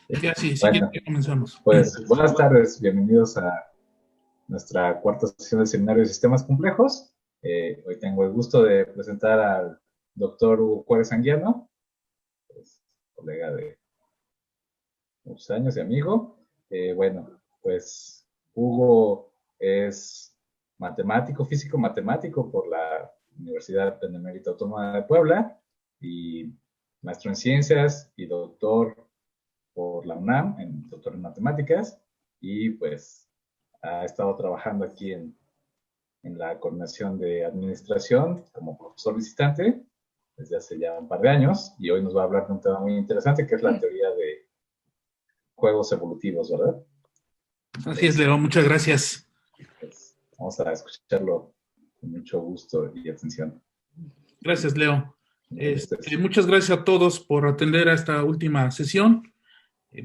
Ya, sí, si quieres Bueno, que comenzamos. pues buenas tardes, bienvenidos a nuestra cuarta sesión del Seminario de Sistemas Complejos. Hoy tengo el gusto de presentar al doctor Hugo Juárez Anguiano, pues, colega de muchos años y amigo. Pues Hugo es matemático, físico matemático por la Universidad Benemérita Autónoma de Puebla y maestro en ciencias y doctor por la UNAM, doctor en matemáticas, y pues ha estado trabajando aquí en la coordinación de administración como profesor visitante desde hace ya un par de años, y hoy nos va a hablar de un tema muy interesante que es la teoría de juegos evolutivos, ¿verdad? Así es, Pues, Leo, muchas gracias. pues vamos a escucharlo con mucho gusto y atención. Gracias, Leo. Este es, Muchas gracias a todos por atender a esta última sesión.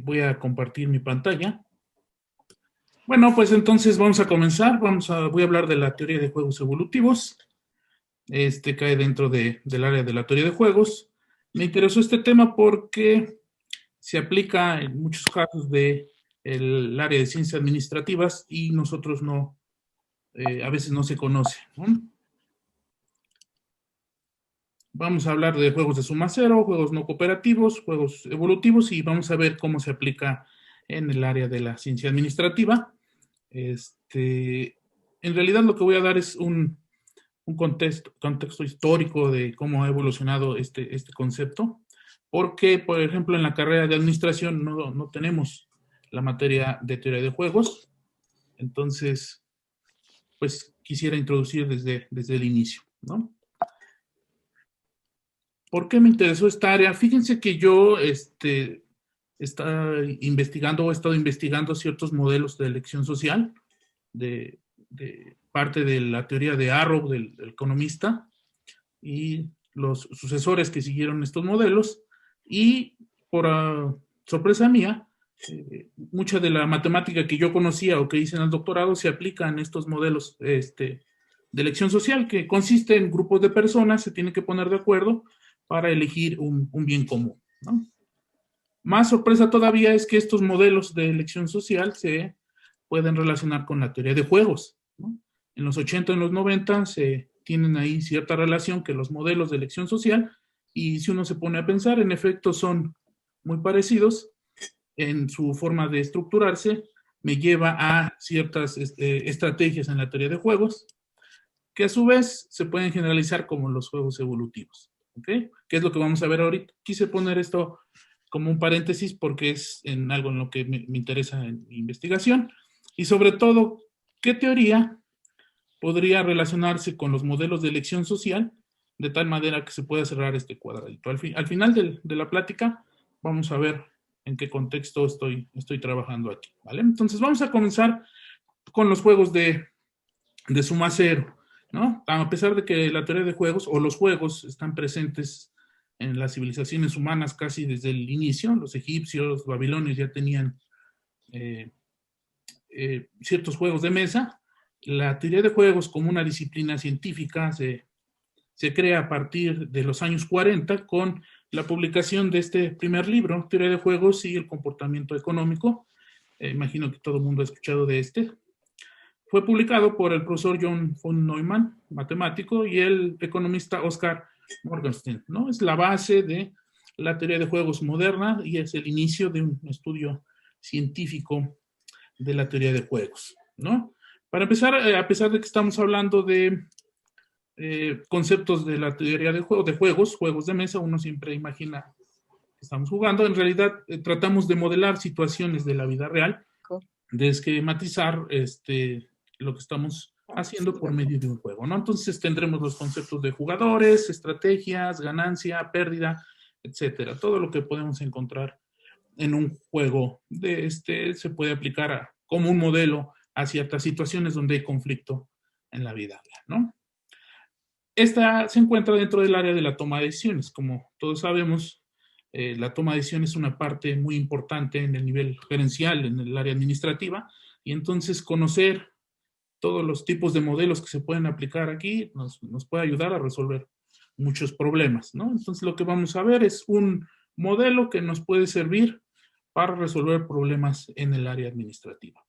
Voy a compartir mi pantalla. Bueno, pues entonces vamos a comenzar. Voy a hablar de la teoría de juegos evolutivos. Cae dentro del área de la teoría de juegos. Me interesó este tema porque se aplica en muchos casos del área de ciencias administrativas y nosotros no, a veces no se conoce, ¿no? Vamos a hablar de juegos de suma cero, juegos no cooperativos, juegos evolutivos y vamos a ver cómo se aplica en el área de la ciencia administrativa. En realidad lo que voy a dar es un contexto histórico de cómo ha evolucionado este concepto, porque, por ejemplo, en la carrera de administración no tenemos la materia de teoría de juegos, entonces, pues quisiera introducir desde el inicio, ¿no? ¿Por qué me interesó esta área? Fíjense que yo he estado investigando ciertos modelos de elección social de parte de la teoría de Arrow, del economista, y los sucesores que siguieron estos modelos. Y por sorpresa mía, mucha de la matemática que yo conocía o que hice en el doctorado se aplica en estos modelos de elección social, que consiste en grupos de personas, se tienen que poner de acuerdo para elegir un bien común, ¿no? Más sorpresa todavía es que estos modelos de elección social se pueden relacionar con la teoría de juegos, ¿no? En los 80 y en los 90 se tienen ahí cierta relación que los modelos de elección social, y si uno se pone a pensar, en efecto son muy parecidos en su forma de estructurarse, me lleva a ciertas estrategias en la teoría de juegos, que a su vez se pueden generalizar como los juegos evolutivos. ¿Ok? ¿Qué es lo que vamos a ver ahorita? Quise poner esto como un paréntesis porque es en algo en lo que me interesa en mi investigación, y sobre todo, ¿qué teoría podría relacionarse con los modelos de elección social de tal manera que se pueda cerrar este cuadradito? Al final de la plática vamos a ver en qué contexto estoy trabajando aquí, ¿vale? Entonces vamos a comenzar con los juegos de suma cero, ¿no? A pesar de que la teoría de juegos o los juegos están presentes en las civilizaciones humanas casi desde el inicio, los egipcios, los babilonios ya tenían eh, ciertos juegos de mesa. La teoría de juegos como una disciplina científica se crea a partir de los años 40 con la publicación de este primer libro, Teoría de Juegos y el Comportamiento Económico. Imagino que todo el mundo ha escuchado de este. Fue publicado por el profesor John von Neumann, matemático, y el economista Oscar Morgenstern, ¿no? Es la base de la teoría de juegos moderna y es el inicio de un estudio científico de la teoría de juegos, ¿no? Para empezar, a pesar de que estamos hablando de conceptos de la teoría de juegos de mesa, uno siempre imagina que estamos jugando. En realidad, tratamos de modelar situaciones de la vida real, de esquematizar lo que estamos haciendo por medio de un juego, ¿no? Entonces tendremos los conceptos de jugadores, estrategias, ganancia, pérdida, etcétera. Todo lo que podemos encontrar en un juego de se puede aplicar como un modelo a ciertas situaciones donde hay conflicto en la vida real, ¿no? Esta se encuentra dentro del área de la toma de decisiones. Como todos sabemos, la toma de decisiones es una parte muy importante en el nivel gerencial, en el área administrativa, y entonces conocer todos los tipos de modelos que se pueden aplicar aquí nos puede ayudar a resolver muchos problemas, ¿no? Entonces lo que vamos a ver es un modelo que nos puede servir para resolver problemas en el área administrativa.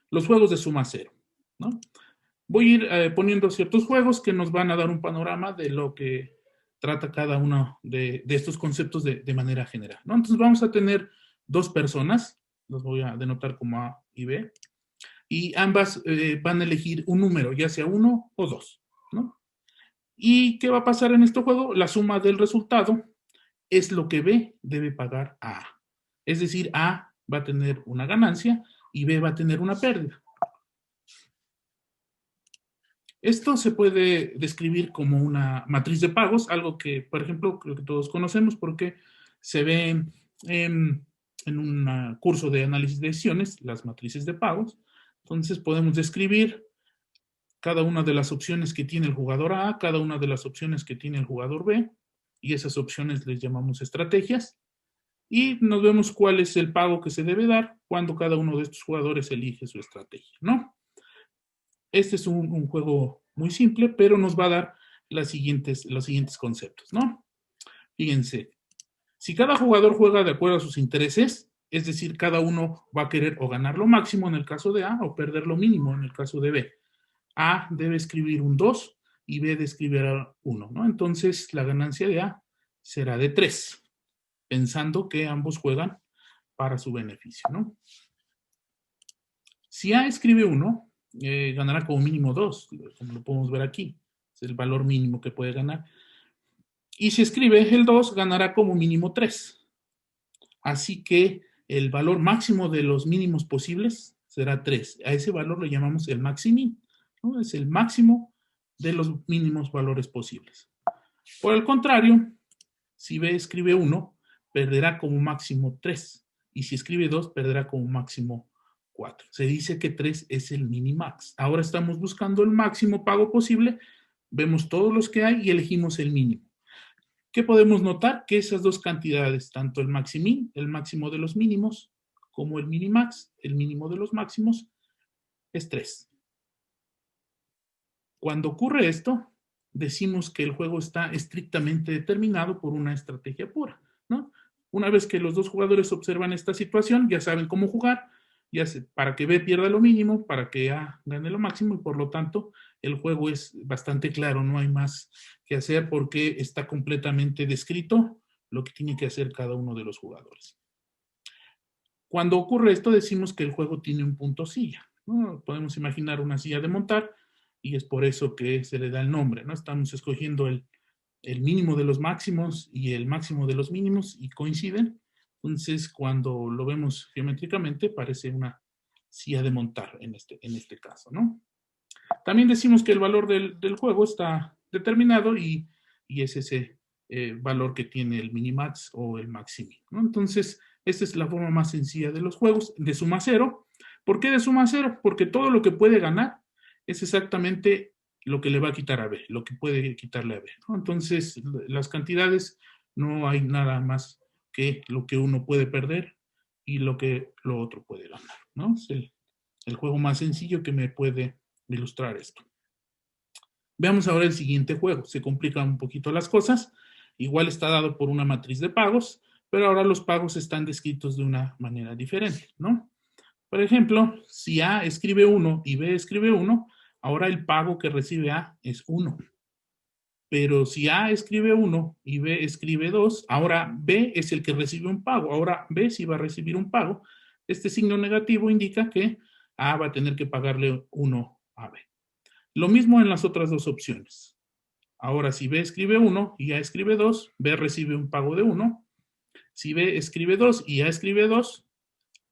Los juegos de suma cero, ¿no? Voy a ir poniendo ciertos juegos que nos van a dar un panorama de lo que trata cada uno de estos conceptos de manera general, ¿no? Entonces vamos a tener dos personas, los voy a denotar como A y B, y ambas van a elegir un número, ya sea 1 o 2, ¿no? ¿Y qué va a pasar en este juego? La suma del resultado es lo que B debe pagar a A. Es decir, A va a tener una ganancia y B va a tener una pérdida. Esto se puede describir como una matriz de pagos, algo que, por ejemplo, creo que todos conocemos porque se ve en un curso de análisis de decisiones, las matrices de pagos. Entonces podemos describir cada una de las opciones que tiene el jugador A, cada una de las opciones que tiene el jugador B, y esas opciones les llamamos estrategias, y nos vemos cuál es el pago que se debe dar cuando cada uno de estos jugadores elige su estrategia, ¿no? Este es un juego muy simple, pero nos va a dar los siguientes conceptos, ¿no? Fíjense, si cada jugador juega de acuerdo a sus intereses, es decir, cada uno va a querer o ganar lo máximo en el caso de A o perder lo mínimo en el caso de B. A debe escribir un 2 y B debe escribir 1, ¿no? Entonces, la ganancia de A será de 3, pensando que ambos juegan para su beneficio, ¿no? Si A escribe 1, ganará como mínimo 2, como lo podemos ver aquí. Es el valor mínimo que puede ganar. Y si escribe el 2, ganará como mínimo 3. Así que el valor máximo de los mínimos posibles será 3. A ese valor le llamamos el maximin, ¿no? Es el máximo de los mínimos valores posibles. Por el contrario, si B escribe 1, perderá como máximo 3. Y si escribe 2, perderá como máximo 4. Se dice que 3 es el minimax. Ahora estamos buscando el máximo pago posible. Vemos todos los que hay y elegimos el mínimo. ¿Qué podemos notar? Que esas dos cantidades, tanto el maximin, el máximo de los mínimos, como el minimax, el mínimo de los máximos, es 3. Cuando ocurre esto, decimos que el juego está estrictamente determinado por una estrategia pura, ¿no? Una vez que los dos jugadores observan esta situación, ya saben cómo jugar, para que B pierda lo mínimo, para que A gane lo máximo, y por lo tanto el juego es bastante claro, no hay más que hacer porque está completamente descrito lo que tiene que hacer cada uno de los jugadores. Cuando ocurre esto, decimos que el juego tiene un punto silla, ¿no? Podemos imaginar una silla de montar y es por eso que se le da el nombre, ¿no? Estamos escogiendo el mínimo de los máximos y el máximo de los mínimos y coinciden. Entonces, cuando lo vemos geométricamente, parece una silla de montar en este caso, ¿no? También decimos que el valor del juego está determinado y es ese valor que tiene el minimax o el maximin, ¿no? Entonces, esta es la forma más sencilla de los juegos de suma cero. ¿Por qué de suma cero? Porque todo lo que puede ganar es exactamente lo que le va a quitar a B, lo que puede quitarle a B, ¿no? Entonces, las cantidades, no hay nada más que lo que uno puede perder y lo que lo otro puede ganar, ¿no? Es el juego más sencillo que me puede ilustrar esto. Veamos ahora el siguiente juego. Se complican un poquito las cosas. Igual está dado por una matriz de pagos, pero ahora los pagos están descritos de una manera diferente, ¿no? Por ejemplo, si A escribe 1 y B escribe 1, ahora el pago que recibe A es 1. Pero si A escribe 1 y B escribe 2, ahora B es el que recibe un pago. Ahora B sí va a recibir un pago. Este signo negativo indica que A va a tener que pagarle 1 a B. Lo mismo en las otras dos opciones. Ahora, si B escribe 1 y A escribe 2, B recibe un pago de 1. Si B escribe 2 y A escribe 2,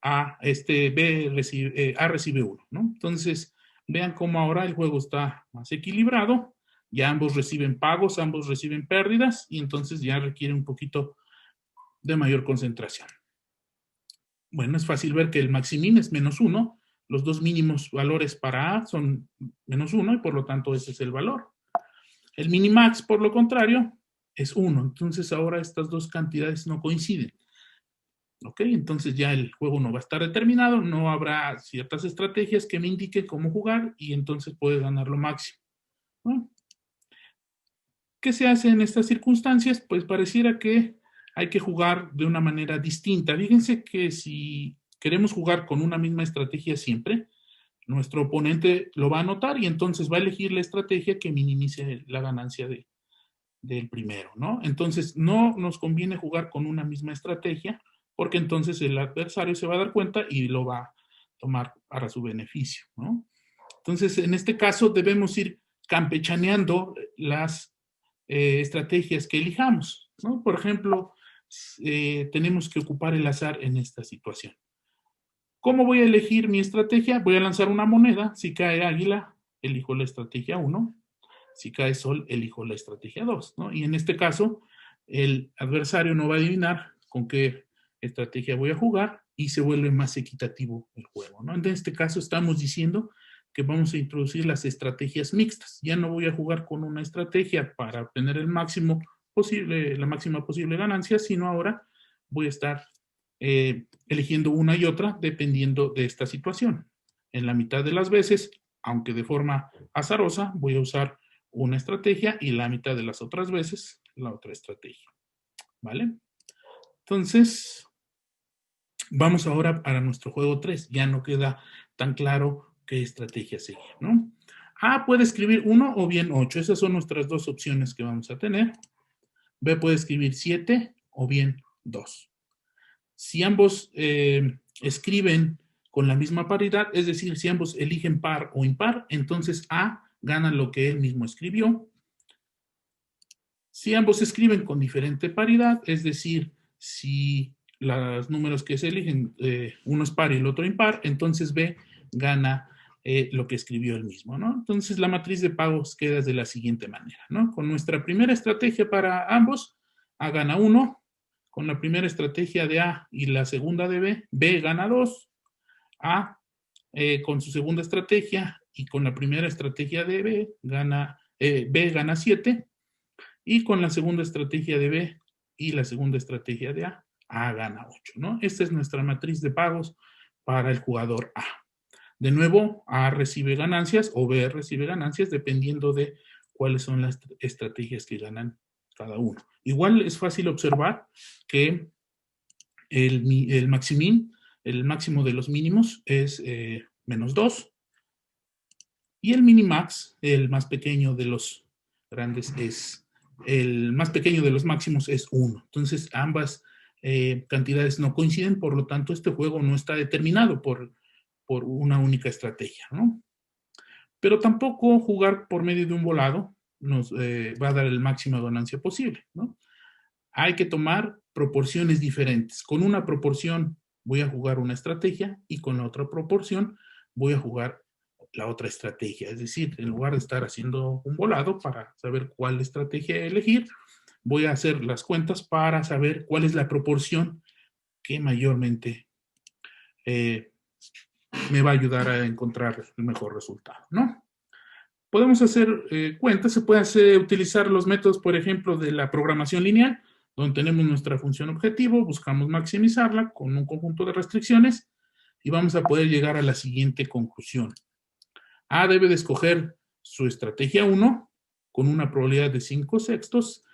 A recibe 1, ¿no? Entonces, vean cómo ahora el juego está más equilibrado. Ya ambos reciben pagos, ambos reciben pérdidas y entonces ya requiere un poquito de mayor concentración. Bueno, es fácil ver que el maximin es -1. Los dos mínimos valores para A son -1 y por lo tanto ese es el valor. El minimax, por lo contrario, es 1. Entonces ahora estas dos cantidades no coinciden. ¿Ok? Entonces ya el juego no va a estar determinado, no habrá ciertas estrategias que me indiquen cómo jugar y entonces puede ganar lo máximo, ¿no? ¿Qué se hace en estas circunstancias? Pues pareciera que hay que jugar de una manera distinta. Fíjense que si queremos jugar con una misma estrategia siempre, nuestro oponente lo va a notar y entonces va a elegir la estrategia que minimice la ganancia del primero, ¿no? Entonces, no nos conviene jugar con una misma estrategia porque entonces el adversario se va a dar cuenta y lo va a tomar para su beneficio, ¿no? Entonces, en este caso debemos ir campechaneando las estrategias que elijamos, ¿no? Por ejemplo, tenemos que ocupar el azar en esta situación. ¿Cómo voy a elegir mi estrategia? Voy a lanzar una moneda. Si cae águila, elijo la estrategia 1. Si cae sol, elijo la estrategia 2, ¿no? Y en este caso, el adversario no va a adivinar con qué estrategia voy a jugar y se vuelve más equitativo el juego, ¿no? En este caso estamos diciendo que vamos a introducir las estrategias mixtas. Ya no voy a jugar con una estrategia para obtener el máximo posible, la máxima posible ganancia, sino ahora voy a estar eligiendo una y otra dependiendo de esta situación. En la mitad de las veces, aunque de forma azarosa, voy a usar una estrategia y la mitad de las otras veces la otra estrategia. ¿Vale? Entonces, vamos ahora para nuestro juego 3. Ya no queda tan claro qué estrategia seguir, ¿no? A puede escribir 1 o bien 8. Esas son nuestras dos opciones que vamos a tener. B puede escribir 7 o bien 2. Si ambos escriben con la misma paridad, es decir, si ambos eligen par o impar, entonces A gana lo que él mismo escribió. Si ambos escriben con diferente paridad, es decir, si los números que se eligen, uno es par y el otro impar, entonces B gana lo que escribió él mismo, ¿no? Entonces la matriz de pagos queda de la siguiente manera, ¿no? Con nuestra primera estrategia para ambos, A gana 1. Con la primera estrategia de A y la segunda de B, B gana 2. A con su segunda estrategia y con la primera estrategia de B gana 7. Y con la segunda estrategia de B y la segunda estrategia de A gana 8, ¿no? Esta es nuestra matriz de pagos para el jugador A. De nuevo, A recibe ganancias o B recibe ganancias dependiendo de cuáles son las estrategias que ganan cada uno. Igual es fácil observar que el maximin, el máximo de los mínimos es menos 2 y el minimax, el más pequeño de los grandes, el más pequeño de los máximos es 1. Entonces ambas cantidades no coinciden, por lo tanto este juego no está determinado por una única estrategia, ¿no? Pero tampoco jugar por medio de un volado nos va a dar el máximo ganancia posible, ¿no? Hay que tomar proporciones diferentes. Con una proporción voy a jugar una estrategia y con la otra proporción voy a jugar la otra estrategia. Es decir, en lugar de estar haciendo un volado para saber cuál estrategia elegir, voy a hacer las cuentas para saber cuál es la proporción que mayormente me va a ayudar a encontrar el mejor resultado, ¿no? Podemos hacer cuentas, se puede utilizar los métodos, por ejemplo, de la programación lineal, donde tenemos nuestra función objetivo, buscamos maximizarla con un conjunto de restricciones y vamos a poder llegar a la siguiente conclusión. A debe de escoger su estrategia 1 con una probabilidad de 5/6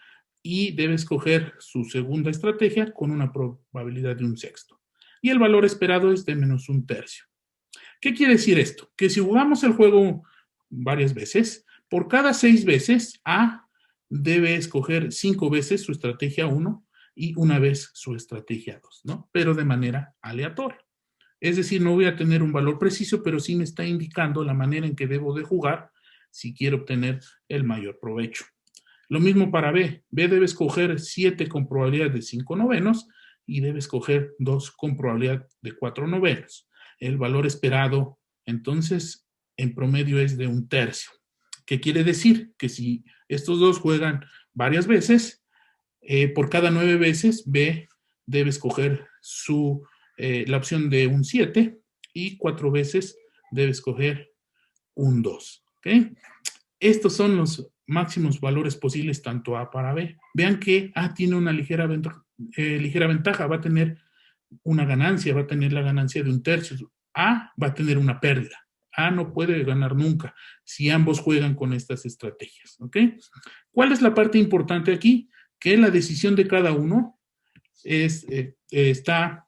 y debe escoger su segunda estrategia con una probabilidad de 1/6. Y el valor esperado es de menos 1/3. ¿Qué quiere decir esto? Que si jugamos el juego varias veces, por cada 6 veces, A debe escoger 5 veces su estrategia 1 y una vez su estrategia 2, ¿no? Pero de manera aleatoria. Es decir, no voy a tener un valor preciso, pero sí me está indicando la manera en que debo de jugar si quiero obtener el mayor provecho. Lo mismo para B. B debe escoger 7 con probabilidad de 5/9 y debe escoger 2 con probabilidad de 4/9. El valor esperado, entonces, en promedio es de 1/3. ¿Qué quiere decir? Que si estos dos juegan varias veces, por cada 9 veces, B debe escoger la opción de 1/7 y 4 veces debe escoger 1/2. ¿Okay? Estos son los máximos valores posibles tanto A para B. Vean que A tiene una ligera ventaja, va a tener una ganancia, va a tener la ganancia de 1/3. A va a tener una pérdida. A no puede ganar nunca si ambos juegan con estas estrategias. ¿Ok? ¿Cuál es la parte importante aquí? Que la decisión de cada uno está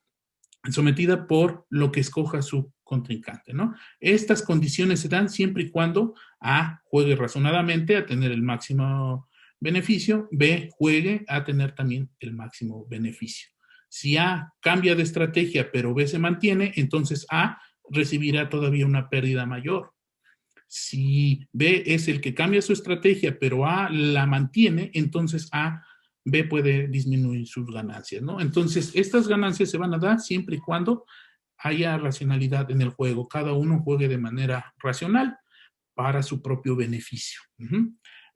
sometida por lo que escoja su contrincante, ¿no? Estas condiciones se dan siempre y cuando A juegue razonadamente a tener el máximo beneficio, B juegue a tener también el máximo beneficio. Si A cambia de estrategia pero B se mantiene, entonces A recibirá todavía una pérdida mayor. Si B es el que cambia su estrategia pero A la mantiene, entonces B puede disminuir sus ganancias, ¿no? Entonces, estas ganancias se van a dar siempre y cuando haya racionalidad en el juego. Cada uno juegue de manera racional para su propio beneficio.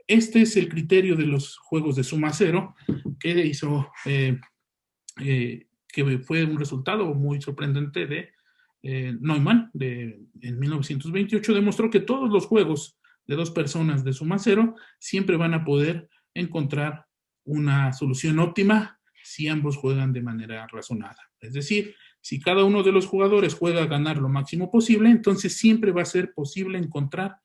Este es el criterio de los juegos de suma cero que hizo, que fue un resultado muy sorprendente de Neumann en 1928. Demostró que todos los juegos de dos personas de suma cero siempre van a poder encontrar una solución óptima si ambos juegan de manera razonada. Es decir, si cada uno de los jugadores juega a ganar lo máximo posible, entonces siempre va a ser posible encontrar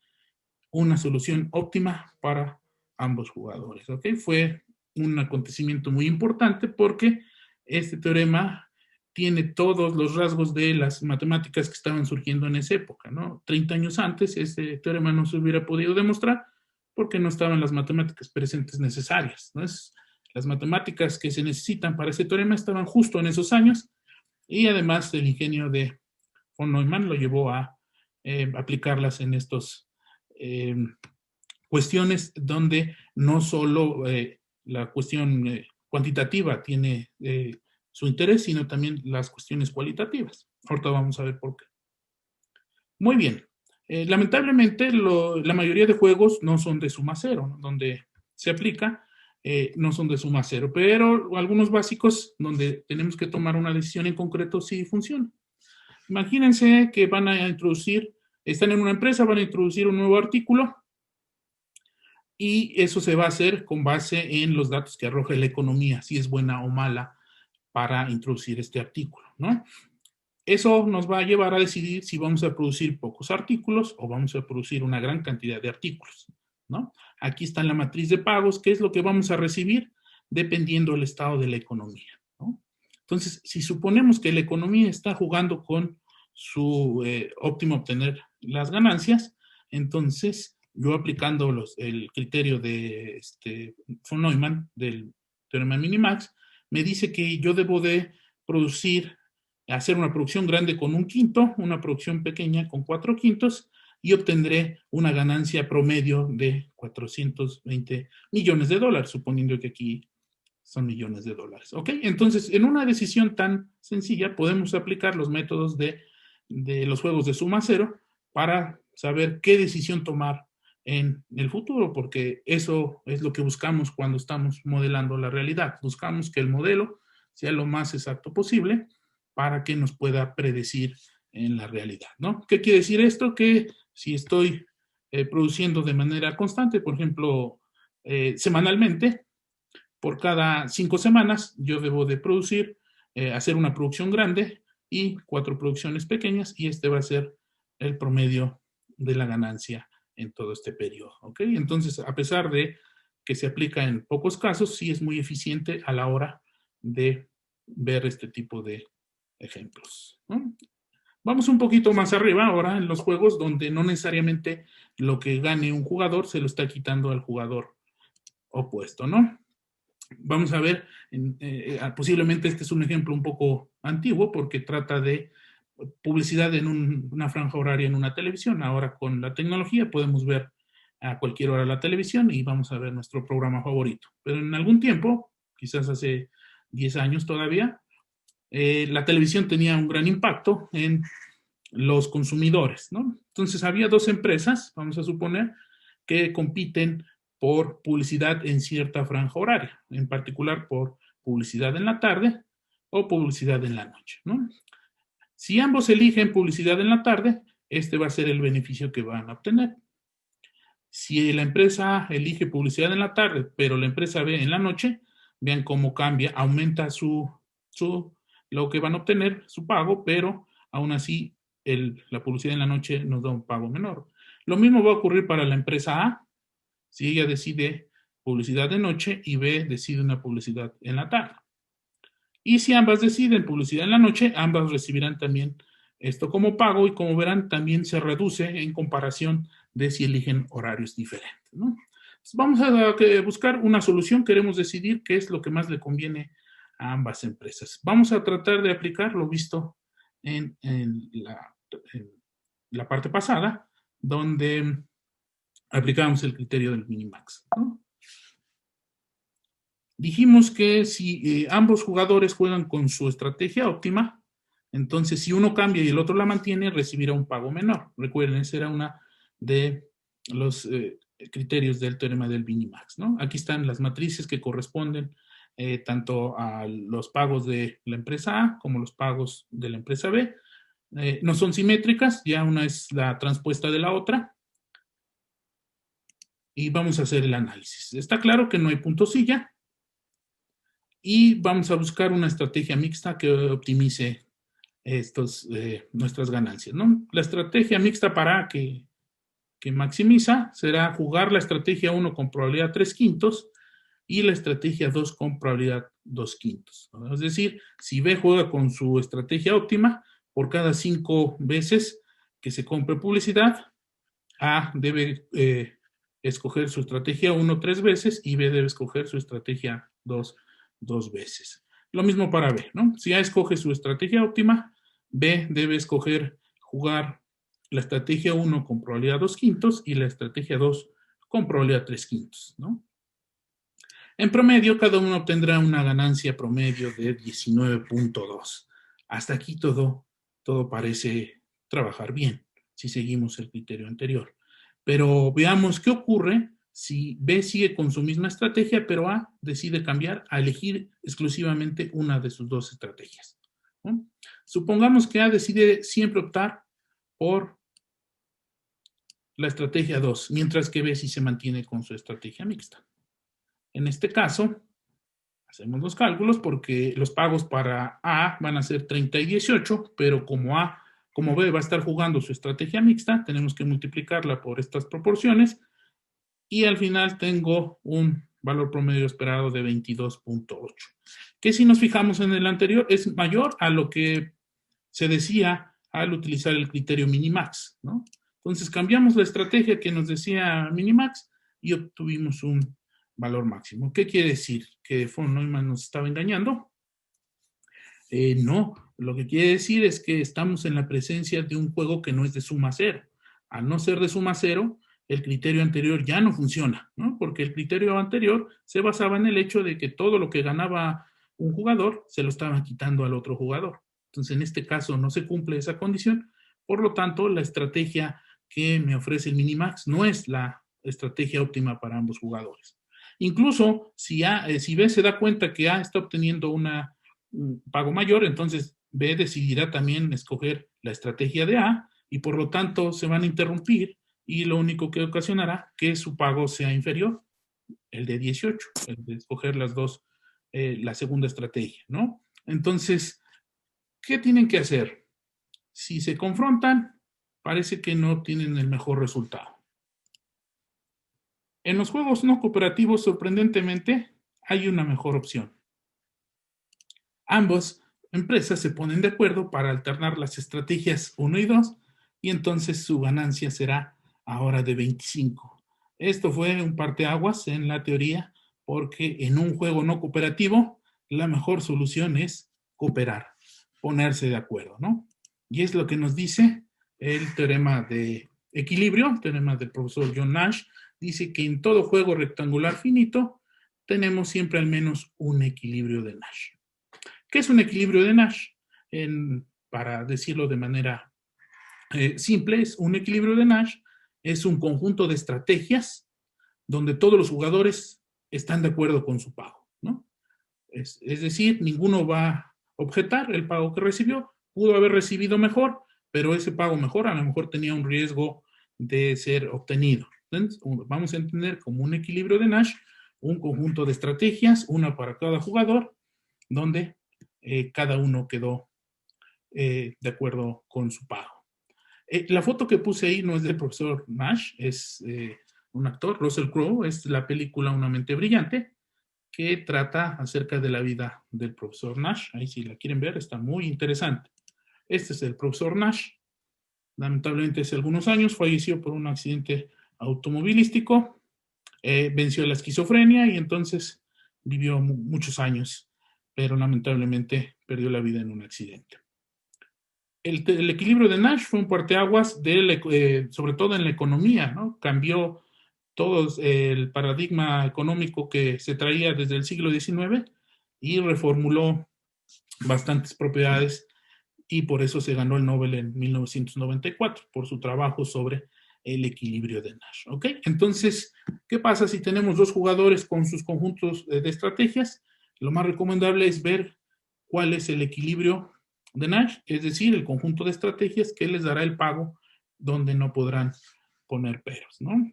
una solución óptima para ambos jugadores. ¿Okay? Fue un acontecimiento muy importante porque este teorema tiene todos los rasgos de las matemáticas que estaban surgiendo en esa época, ¿no? 30 años antes, este teorema no se hubiera podido demostrar porque no estaban las matemáticas presentes necesarias, ¿no? Las matemáticas que se necesitan para ese teorema estaban justo en esos años y además el ingenio de von Neumann lo llevó a aplicarlas en estos cuestiones donde no solo la cuestión cuantitativa tiene su interés, sino también las cuestiones cualitativas. Ahorita vamos a ver por qué. Muy bien. Lamentablemente, la mayoría de juegos no son de suma cero, ¿no? Donde se aplica, no son de suma cero, pero algunos básicos donde tenemos que tomar una decisión en concreto sí funcionan. Imagínense que van a introducir, están en una empresa, van a introducir un nuevo artículo y eso se va a hacer con base en los datos que arroja la economía, si es buena o mala para introducir este artículo, ¿no? Eso nos va a llevar a decidir si vamos a producir pocos artículos o vamos a producir una gran cantidad de artículos, ¿no? Aquí está la matriz de pagos, qué es lo que vamos a recibir dependiendo del estado de la economía, ¿no? Entonces, si suponemos que la economía está jugando con su óptimo obtener las ganancias, entonces yo aplicando el criterio de von Neumann del teorema Minimax, me dice que yo debo de hacer una producción grande con 1/5, una producción pequeña con 4/5 y obtendré una ganancia promedio de 420 millones de dólares, suponiendo que aquí son millones de dólares. ¿Ok? Entonces, en una decisión tan sencilla, podemos aplicar los métodos de los juegos de suma cero para saber qué decisión tomar en el futuro, porque eso es lo que buscamos cuando estamos modelando la realidad. Buscamos que el modelo sea lo más exacto posible para que nos pueda predecir en la realidad, ¿no? ¿Qué quiere decir esto? Que si estoy produciendo de manera constante, por ejemplo, semanalmente, por cada 5 semanas, yo debo de producir, hacer una producción grande y 4 producciones pequeñas, y este va a ser el promedio de la ganancia en todo este periodo, ¿ok? Entonces, a pesar de que se aplica en pocos casos, sí es muy eficiente a la hora de ver este tipo de ejemplos, ¿no? Vamos un poquito más arriba ahora en los juegos donde no necesariamente lo que gane un jugador se lo está quitando al jugador opuesto, ¿no? Vamos a ver, posiblemente este es un ejemplo un poco antiguo porque trata de publicidad en una franja horaria en una televisión. Ahora con la tecnología podemos ver a cualquier hora la televisión y vamos a ver nuestro programa favorito. Pero en algún tiempo, quizás hace 10 años todavía, la televisión tenía un gran impacto en los consumidores, ¿no? Entonces había dos empresas, vamos a suponer, que compiten por publicidad en cierta franja horaria, en particular por publicidad en la tarde o publicidad en la noche, ¿no? Si ambos eligen publicidad en la tarde, este va a ser el beneficio que van a obtener. Si la empresa elige publicidad en la tarde, pero la empresa B en la noche, vean cómo cambia, aumenta lo que van a obtener, su pago, pero aún así la publicidad en la noche nos da un pago menor. Lo mismo va a ocurrir para la empresa A, si ella decide publicidad de noche y B decide una publicidad en la tarde. Y si ambas deciden publicidad en la noche, ambas recibirán también esto como pago y como verán también se reduce en comparación de si eligen horarios diferentes, ¿no? Entonces, vamos a buscar una solución, queremos decidir qué es lo que más le conviene a ambas empresas. Vamos a tratar de aplicar lo visto en la parte pasada, donde aplicamos el criterio del minimax, ¿no? Dijimos que si ambos jugadores juegan con su estrategia óptima, entonces si uno cambia y el otro la mantiene, recibirá un pago menor. Recuerden, esa era una de los criterios del teorema del minimax, ¿no? Aquí están las matrices que corresponden tanto a los pagos de la empresa A como los pagos de la empresa B. No son simétricas, ya una es la transpuesta de la otra. Y vamos a hacer el análisis. Está claro que no hay punto silla. Y vamos a buscar una estrategia mixta que optimice nuestras ganancias, ¿no? La estrategia mixta para que maximiza será jugar la estrategia 1 con probabilidad 3/5 y la estrategia 2 con probabilidad 2/5, ¿no? Es decir, si B juega con su estrategia óptima, por cada 5 veces que se compre publicidad, A debe escoger su estrategia 1 3 veces y B debe escoger su estrategia 2 2 veces. Lo mismo para B, ¿no? Si A escoge su estrategia óptima, B debe escoger jugar la estrategia 1 con probabilidad 2/5 y la estrategia 2 con probabilidad 3/5, ¿no? En promedio, cada uno obtendrá una ganancia promedio de 19.2. Hasta aquí todo parece trabajar bien, si seguimos el criterio anterior. Pero veamos qué ocurre si B sigue con su misma estrategia, pero A decide cambiar a elegir exclusivamente una de sus dos estrategias, ¿no? Supongamos que A decide siempre optar por la estrategia 2, mientras que B sí se mantiene con su estrategia mixta. En este caso, hacemos los cálculos porque los pagos para A van a ser 30 y 18, pero como B va a estar jugando su estrategia mixta, tenemos que multiplicarla por estas proporciones y al final tengo un valor promedio esperado de 22.8, que si nos fijamos en el anterior es mayor a lo que se decía al utilizar el criterio minimax, ¿no? Entonces cambiamos la estrategia que nos decía minimax y obtuvimos un valor máximo. ¿Qué quiere decir? ¿Que von Neumann nos estaba engañando? No, lo que quiere decir es que estamos en la presencia de un juego que no es de suma cero. Al no ser de suma cero, el criterio anterior ya no funciona, ¿no? Porque el criterio anterior se basaba en el hecho de que todo lo que ganaba un jugador se lo estaba quitando al otro jugador. Entonces, en este caso no se cumple esa condición, por lo tanto, la estrategia que me ofrece el minimax no es la estrategia óptima para ambos jugadores. Incluso si B se da cuenta que A está obteniendo un pago mayor, entonces B decidirá también escoger la estrategia de A y por lo tanto se van a interrumpir y lo único que ocasionará que su pago sea inferior, el de 18, el de escoger las dos, la segunda estrategia, ¿no? Entonces, ¿qué tienen que hacer? Si se confrontan, parece que no tienen el mejor resultado. En los juegos no cooperativos, sorprendentemente, hay una mejor opción. Ambas empresas se ponen de acuerdo para alternar las estrategias 1 y 2 y entonces su ganancia será ahora de 25. Esto fue un parteaguas en la teoría porque en un juego no cooperativo la mejor solución es cooperar, ponerse de acuerdo, ¿no? Y es lo que nos dice el teorema de equilibrio, el teorema del profesor John Nash, dice que en todo juego rectangular finito tenemos siempre al menos un equilibrio de Nash. ¿Qué es un equilibrio de Nash? Para decirlo de manera simple, un equilibrio de Nash es un conjunto de estrategias donde todos los jugadores están de acuerdo con su pago, ¿no? Es decir, ninguno va a objetar el pago que recibió, pudo haber recibido mejor, pero ese pago mejor a lo mejor tenía un riesgo de ser obtenido. Entonces, vamos a entender como un equilibrio de Nash un conjunto de estrategias, una para cada jugador, donde cada uno quedó de acuerdo con su pago. La foto que puse ahí no es del profesor Nash, es un actor, Russell Crowe, es la película Una mente brillante, que trata acerca de la vida del profesor Nash. Ahí si la quieren ver, está muy interesante. Este es el profesor Nash. Lamentablemente hace algunos años falleció por un accidente automovilístico, venció la esquizofrenia y entonces vivió muchos años, pero lamentablemente perdió la vida en un accidente. El equilibrio de Nash fue un parteaguas sobre todo en la economía, ¿no? Cambió todo el paradigma económico que se traía desde el siglo XIX y reformuló bastantes propiedades y por eso se ganó el Nobel en 1994, por su trabajo sobre el equilibrio de Nash. ¿Ok? Entonces, ¿qué pasa si tenemos dos jugadores con sus conjuntos de estrategias? Lo más recomendable es ver cuál es el equilibrio de Nash, es decir, el conjunto de estrategias que les dará el pago donde no podrán poner peros, ¿no?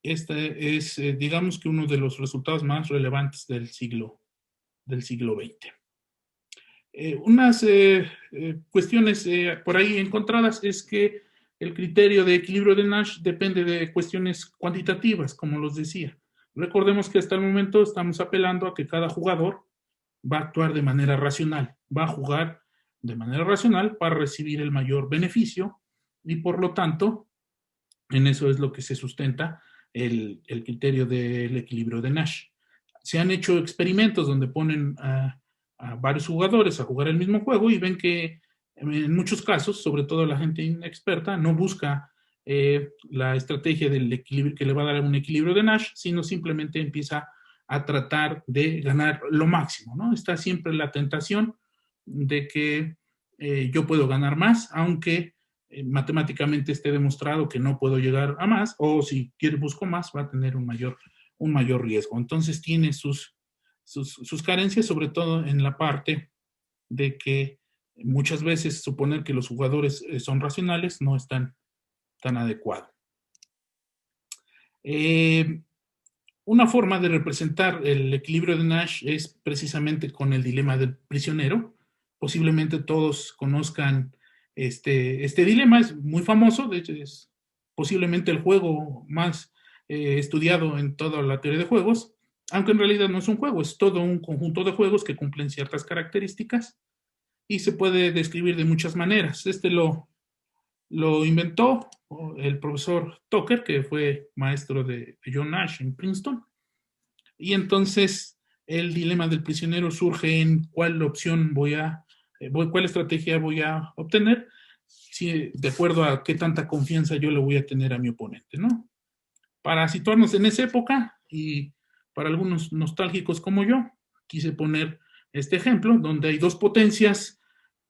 Este es, digamos que uno de los resultados más relevantes del siglo XX. Unas cuestiones por ahí encontradas es que el criterio de equilibrio de Nash depende de cuestiones cuantitativas, como los decía. Recordemos que hasta el momento estamos apelando a que cada jugador va a actuar de manera racional, va a jugar de manera racional para recibir el mayor beneficio y por lo tanto, en eso es lo que se sustenta el criterio del equilibrio de Nash. Se han hecho experimentos donde ponen a varios jugadores a jugar el mismo juego y ven que en muchos casos, sobre todo la gente inexperta, no busca la estrategia del equilibrio que le va a dar un equilibrio de Nash, sino simplemente empieza a tratar de ganar lo máximo, ¿no? Está siempre la tentación de que yo puedo ganar más, aunque matemáticamente esté demostrado que no puedo llegar a más, o si busco más, va a tener un mayor riesgo. Entonces tiene sus carencias, sobre todo en la parte de que muchas veces suponer que los jugadores son racionales no es tan adecuado. Una forma de representar el equilibrio de Nash es precisamente con el dilema del prisionero. Posiblemente todos conozcan este dilema, es muy famoso, de hecho es posiblemente el juego más estudiado en toda la teoría de juegos, aunque en realidad no es un juego, es todo un conjunto de juegos que cumplen ciertas características y se puede describir de muchas maneras. Lo inventó el profesor Tucker, que fue maestro de John Nash en Princeton, y entonces el dilema del prisionero surge en cuál opción cuál estrategia voy a obtener, de acuerdo a qué tanta confianza yo le voy a tener a mi oponente, ¿no? Para situarnos en esa época, y para algunos nostálgicos como yo, quise poner este ejemplo, donde hay dos potencias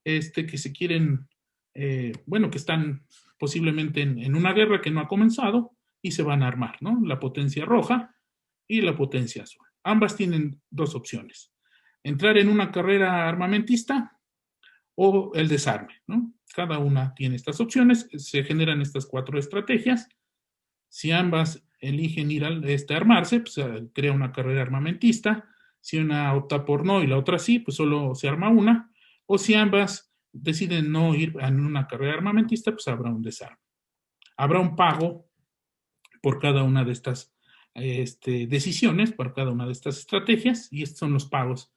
que se quieren, que están posiblemente en una guerra que no ha comenzado y se van a armar, ¿no? La potencia roja y la potencia azul. Ambas tienen dos opciones: entrar en una carrera armamentista o el desarme, ¿no? Cada una tiene estas opciones, se generan estas cuatro estrategias. Si ambas eligen ir a armarse, pues crea una carrera armamentista. Si una opta por no y la otra sí, pues solo se arma una. O si ambas deciden no ir en una carrera armamentista, pues habrá un desarme. Habrá un pago por cada una de estas decisiones, por cada una de estas estrategias, y estos son los pagos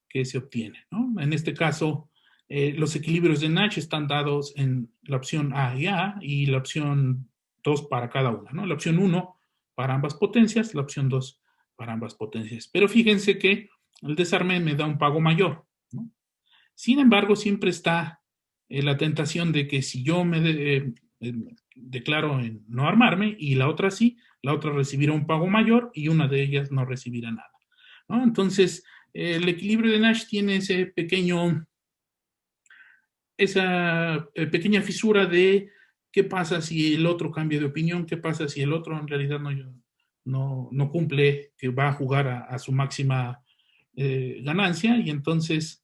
que se obtienen, ¿no? En este caso, los equilibrios de Nash están dados en la opción A y la opción 2 para cada una, ¿no? La opción 1 para ambas potencias, la opción 2 para ambas potencias. Pero fíjense que el desarme me da un pago mayor, ¿no? Sin embargo, siempre está la tentación de que si yo me declaro en no armarme y la otra sí, la otra recibirá un pago mayor y una de ellas no recibirá nada, ¿no? Entonces, el equilibrio de Nash tiene esa pequeña fisura de qué pasa si el otro cambia de opinión, qué pasa si el otro en realidad no cumple, que va a jugar a su máxima ganancia, y entonces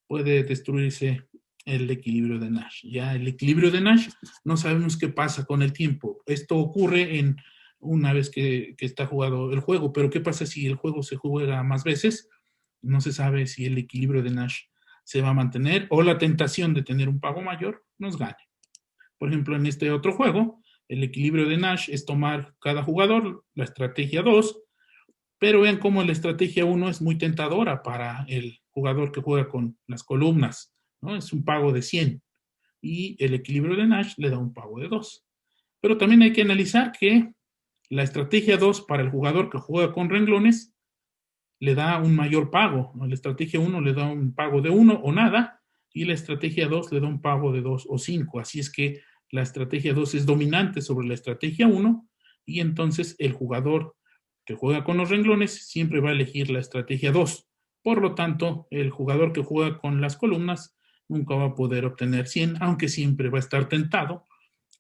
puede destruirse el equilibrio de Nash. Ya el equilibrio de Nash no sabemos qué pasa con el tiempo. Esto ocurre una vez que está jugado el juego, pero ¿qué pasa si el juego se juega más veces? No se sabe si el equilibrio de Nash se va a mantener o la tentación de tener un pago mayor nos gane. Por ejemplo, en este otro juego, el equilibrio de Nash es tomar cada jugador la estrategia 2 Pero vean cómo la estrategia 1 es muy tentadora para el jugador que juega con las columnas, ¿no? Es un pago de 100 y el equilibrio de Nash le da un pago de 2. Pero también hay que analizar que la estrategia 2 para el jugador que juega con renglones le da un mayor pago, ¿no? La estrategia 1 le da un pago de 1 o nada, y la estrategia 2 le da un pago de 2 o 5. Así es que la estrategia 2 es dominante sobre la estrategia 1, y entonces el jugador que juega con los renglones siempre va a elegir la estrategia 2. Por lo tanto, el jugador que juega con las columnas nunca va a poder obtener 100, aunque siempre va a estar tentado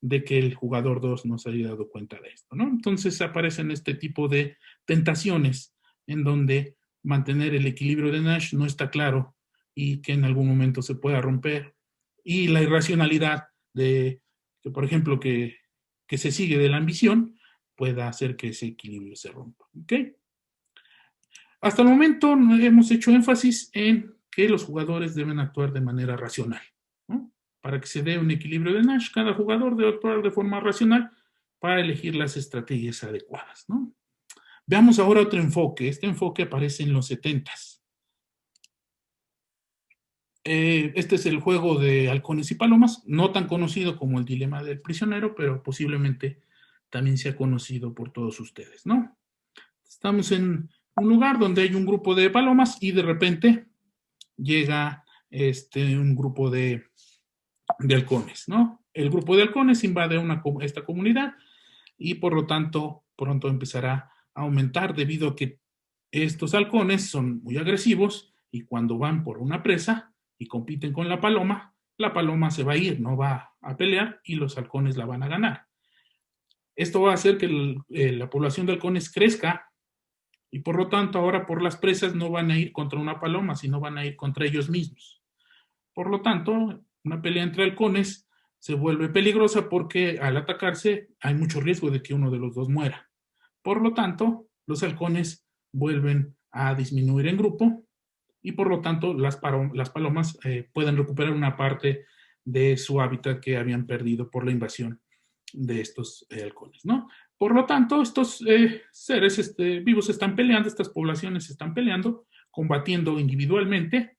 de que el jugador 2 no se haya dado cuenta de esto, ¿no? Entonces aparecen este tipo de tentaciones en donde mantener el equilibrio de Nash no está claro y que en algún momento se pueda romper. Y la irracionalidad de, que, por ejemplo, que se sigue de la ambición pueda hacer que ese equilibrio se rompa. ¿Ok? Hasta el momento hemos hecho énfasis en que los jugadores deben actuar de manera racional, ¿no? Para que se dé un equilibrio de Nash, cada jugador debe actuar de forma racional para elegir las estrategias adecuadas, ¿no? Veamos ahora otro enfoque. Este enfoque aparece en los 70s. Este es el juego de halcones y palomas, no tan conocido como el dilema del prisionero, pero posiblemente también sea conocido por todos ustedes, ¿no? Estamos en un lugar donde hay un grupo de palomas y de repente llega un grupo de halcones, ¿no? El grupo de halcones invade esta comunidad y por lo tanto pronto empezará a aumentar debido a que estos halcones son muy agresivos y cuando van por una presa y compiten con la paloma se va a ir, no va a pelear y los halcones la van a ganar. Esto va a hacer que la población de halcones crezca y por lo tanto ahora por las presas no van a ir contra una paloma, sino van a ir contra ellos mismos. Por lo tanto, una pelea entre halcones se vuelve peligrosa porque al atacarse hay mucho riesgo de que uno de los dos muera. Por lo tanto, los halcones vuelven a disminuir en grupo y por lo tanto las palomas pueden recuperar una parte de su hábitat que habían perdido por la invasión de estos halcones, ¿no? Por lo tanto, estos seres vivos están peleando, estas poblaciones están peleando, combatiendo individualmente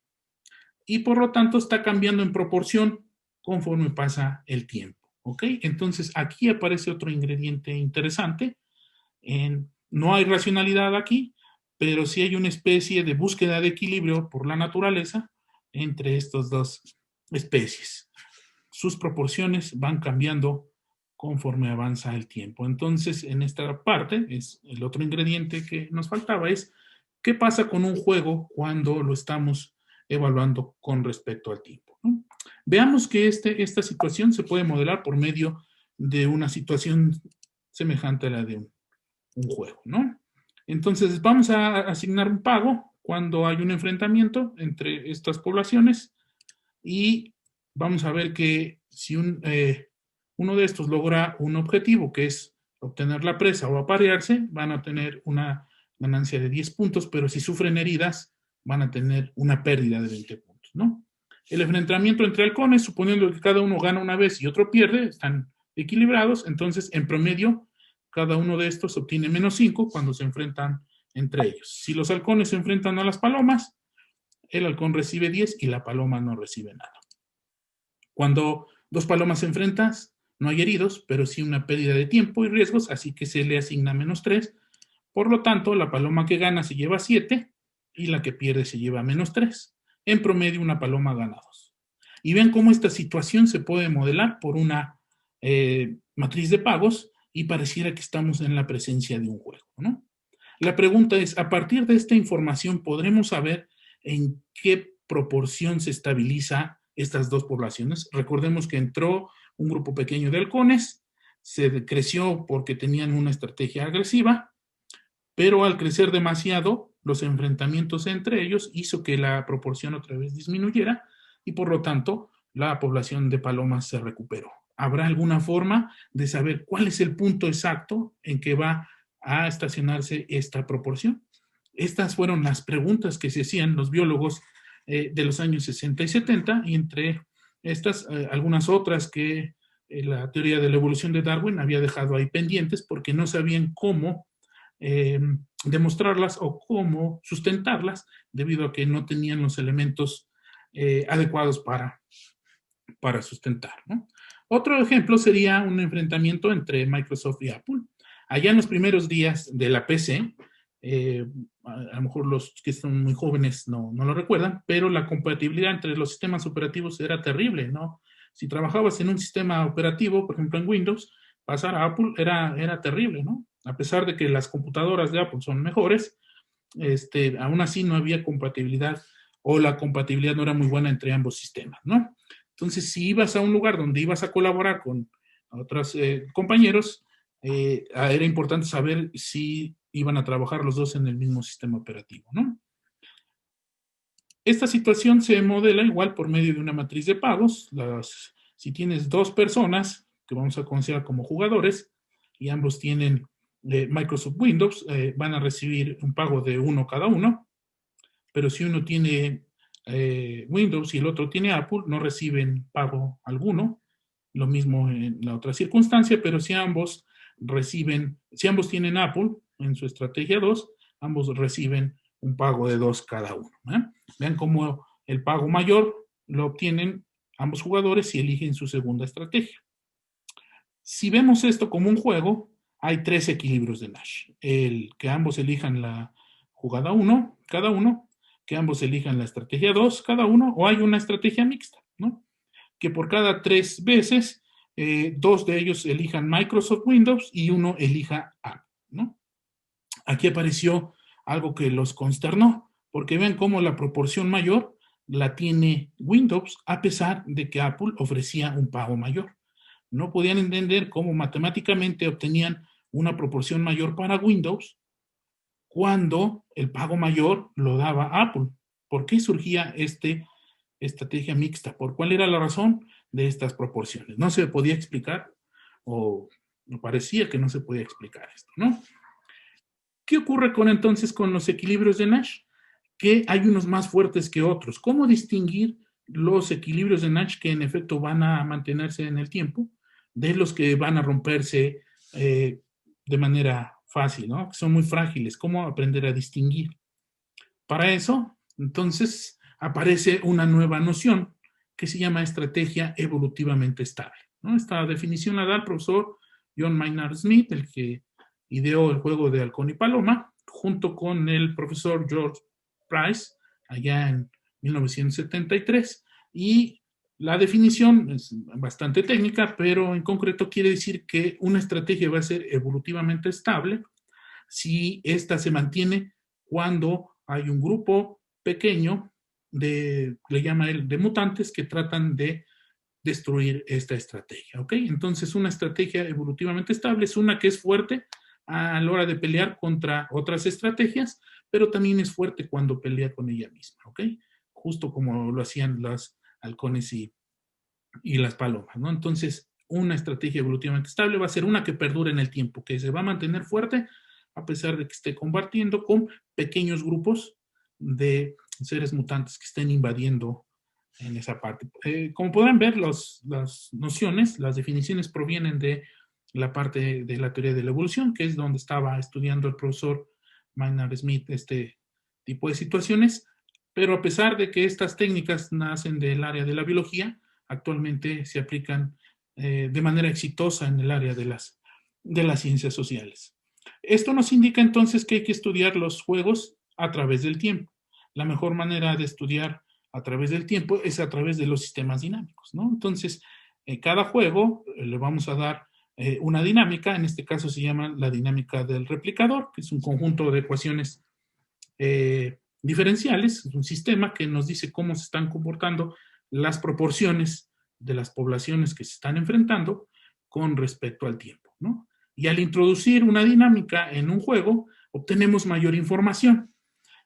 y por lo tanto está cambiando en proporción conforme pasa el tiempo, ¿ok? Entonces aquí aparece otro ingrediente interesante. No hay racionalidad aquí, pero sí hay una especie de búsqueda de equilibrio por la naturaleza entre estas dos especies. Sus proporciones van cambiando conforme avanza el tiempo. Entonces, en esta parte, es el otro ingrediente que nos faltaba, es qué pasa con un juego cuando lo estamos evaluando con respecto al tiempo, ¿no? Veamos que esta situación se puede modelar por medio de una situación semejante a la de un juego, ¿no? Entonces, vamos a asignar un pago cuando hay un enfrentamiento entre estas poblaciones y vamos a ver que si uno de estos logra un objetivo, que es obtener la presa o aparearse, van a tener una ganancia de 10 puntos, pero si sufren heridas, van a tener una pérdida de 20 puntos, ¿no? El enfrentamiento entre halcones, suponiendo que cada uno gana una vez y otro pierde, están equilibrados, entonces en promedio cada uno de estos obtiene menos 5 cuando se enfrentan entre ellos. Si los halcones se enfrentan a las palomas, el halcón recibe 10 y la paloma no recibe nada. Cuando dos palomas se enfrentan, no hay heridos, pero sí una pérdida de tiempo y riesgos, así que se le asigna menos 3. Por lo tanto, la paloma que gana se lleva 7 y la que pierde se lleva menos 3. En promedio, una paloma gana 2. Y vean cómo esta situación se puede modelar por una matriz de pagos y pareciera que estamos en la presencia de un juego, ¿no? La pregunta es, a partir de esta información, ¿podremos saber en qué proporción se estabiliza estas dos poblaciones? Recordemos que entró un grupo pequeño de halcones, se creció porque tenían una estrategia agresiva, pero al crecer demasiado, los enfrentamientos entre ellos hizo que la proporción otra vez disminuyera y por lo tanto la población de palomas se recuperó. ¿Habrá alguna forma de saber cuál es el punto exacto en que va a estacionarse esta proporción? Estas fueron las preguntas que se hacían los biólogos de los años 60 y 70 y entre estas algunas otras que la teoría de la evolución de Darwin había dejado ahí pendientes porque no sabían cómo demostrarlas o cómo sustentarlas, debido a que no tenían los elementos adecuados para sustentar, ¿no? Otro ejemplo sería un enfrentamiento entre Microsoft y Apple. Allá en los primeros días de la PC, a lo mejor los que son muy jóvenes no lo recuerdan, pero la compatibilidad entre los sistemas operativos era terrible, ¿no? Si trabajabas en un sistema operativo, por ejemplo en Windows, pasar a Apple era terrible, ¿no? A pesar de que las computadoras de Apple son mejores, aún así no había compatibilidad o la compatibilidad no era muy buena entre ambos sistemas, ¿no? Entonces, si ibas a un lugar donde ibas a colaborar con otros compañeros, era importante saber si iban a trabajar los dos en el mismo sistema operativo, ¿no? Esta situación se modela igual por medio de una matriz de pagos. Si tienes dos personas, que vamos a considerar como jugadores, y ambos tienen Microsoft Windows, van a recibir un pago de uno cada uno, pero si uno tiene Windows y el otro tiene Apple, no reciben pago alguno. Lo mismo en la otra circunstancia, pero si ambos tienen Apple en su estrategia 2, ambos reciben un pago de 2 cada uno. Vean cómo el pago mayor lo obtienen ambos jugadores si eligen su segunda estrategia. Si vemos esto como un juego, hay 3 equilibrios de Nash. El que ambos elijan la jugada 1, cada uno, que ambos elijan la estrategia 2, cada uno, o hay una estrategia mixta, ¿no? Que por cada 3 veces, 2 de ellos elijan Microsoft Windows y uno elija Apple, ¿no? Aquí apareció algo que los consternó, porque vean cómo la proporción mayor la tiene Windows, a pesar de que Apple ofrecía un pago mayor. No podían entender cómo matemáticamente obtenían una proporción mayor para Windows cuando el pago mayor lo daba Apple. ¿Por qué surgía estrategia mixta? ¿Por cuál era la razón de estas proporciones? No se podía explicar, o parecía que no se podía explicar esto, ¿no? ¿Qué ocurre entonces con los equilibrios de Nash? Que hay unos más fuertes que otros. ¿Cómo distinguir los equilibrios de Nash que en efecto van a mantenerse en el tiempo de los que van a romperse de manera fácil, ¿no? Que son muy frágiles? ¿Cómo aprender a distinguir? Para eso, entonces, aparece una nueva noción que se llama estrategia evolutivamente estable, ¿no? Esta definición la da el profesor John Maynard Smith, el que ideó el juego de halcón y paloma, junto con el profesor George Price, allá en 1973, y la definición es bastante técnica, pero en concreto quiere decir que una estrategia va a ser evolutivamente estable si ésta se mantiene cuando hay un grupo pequeño le llama él, de mutantes que tratan de destruir esta estrategia, ¿ok? Entonces, una estrategia evolutivamente estable es una que es fuerte a la hora de pelear contra otras estrategias, pero también es fuerte cuando pelea con ella misma, ¿ok? Justo como lo hacían los halcones y las palomas, ¿no? Entonces, una estrategia evolutivamente estable va a ser una que perdure en el tiempo, que se va a mantener fuerte a pesar de que esté combatiendo con pequeños grupos de seres mutantes que estén invadiendo en esa parte. Como podrán ver, las nociones, las definiciones provienen de la parte de la teoría de la evolución, que es donde estaba estudiando el profesor Maynard Smith este tipo de situaciones, pero a pesar de que estas técnicas nacen del área de la biología, actualmente se aplican de manera exitosa en el área de las ciencias sociales. Esto nos indica entonces que hay que estudiar los juegos a través del tiempo. La mejor manera de estudiar a través del tiempo es a través de los sistemas dinámicos, ¿no? Entonces, cada juego le vamos a dar una dinámica, en este caso se llama la dinámica del replicador, que es un conjunto de ecuaciones diferenciales, es un sistema que nos dice cómo se están comportando las proporciones de las poblaciones que se están enfrentando con respecto al tiempo, ¿no? Y al introducir una dinámica en un juego, obtenemos mayor información.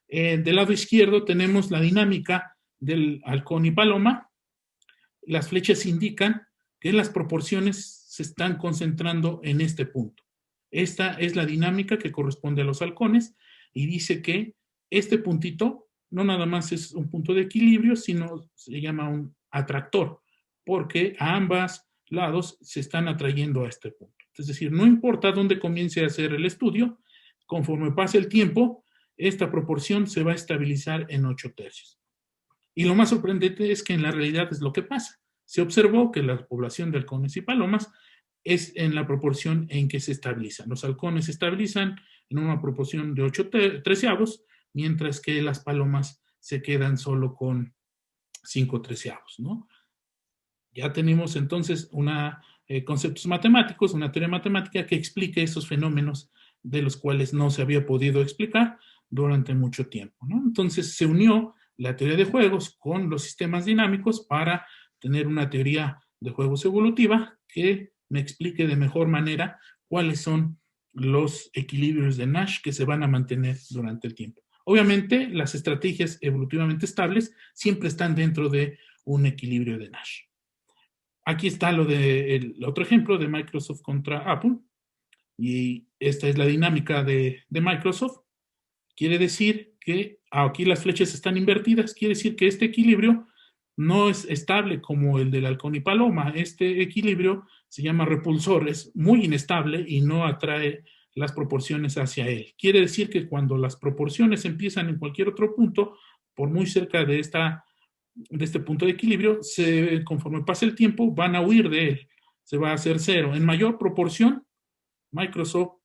Del lado izquierdo tenemos la dinámica del halcón y paloma. Las flechas indican que las proporciones se están concentrando en este punto. Esta es la dinámica que corresponde a los halcones y dice que este puntito no nada más es un punto de equilibrio, sino se llama un atractor, porque a ambos lados se están atrayendo a este punto. Es decir, no importa dónde comience a hacer el estudio, conforme pase el tiempo, esta proporción se va a estabilizar en 8 tercios. Y lo más sorprendente es que en la realidad es lo que pasa. Se observó que la población de halcones y palomas es en la proporción en que se estabilizan. Los halcones se estabilizan en una proporción de 8 treceavos, mientras que las palomas se quedan solo con 5 treceavos, ¿no? Ya tenemos entonces conceptos matemáticos, una teoría matemática que explique esos fenómenos de los cuales no se había podido explicar durante mucho tiempo, ¿no? Entonces se unió la teoría de juegos con los sistemas dinámicos para tener una teoría de juegos evolutiva que me explique de mejor manera cuáles son los equilibrios de Nash que se van a mantener durante el tiempo. Obviamente, las estrategias evolutivamente estables siempre están dentro de un equilibrio de Nash. Aquí está el otro ejemplo de Microsoft contra Apple, y esta es la dinámica de Microsoft. Quiere decir que aquí las flechas están invertidas, quiere decir que este equilibrio no es estable como el del halcón y paloma. Este equilibrio se llama repulsor, es muy inestable y no atrae las proporciones hacia él. Quiere decir que cuando las proporciones empiezan en cualquier otro punto, por muy cerca de este punto de equilibrio, conforme pasa el tiempo, van a huir de él. Se va a hacer cero. En mayor proporción, Microsoft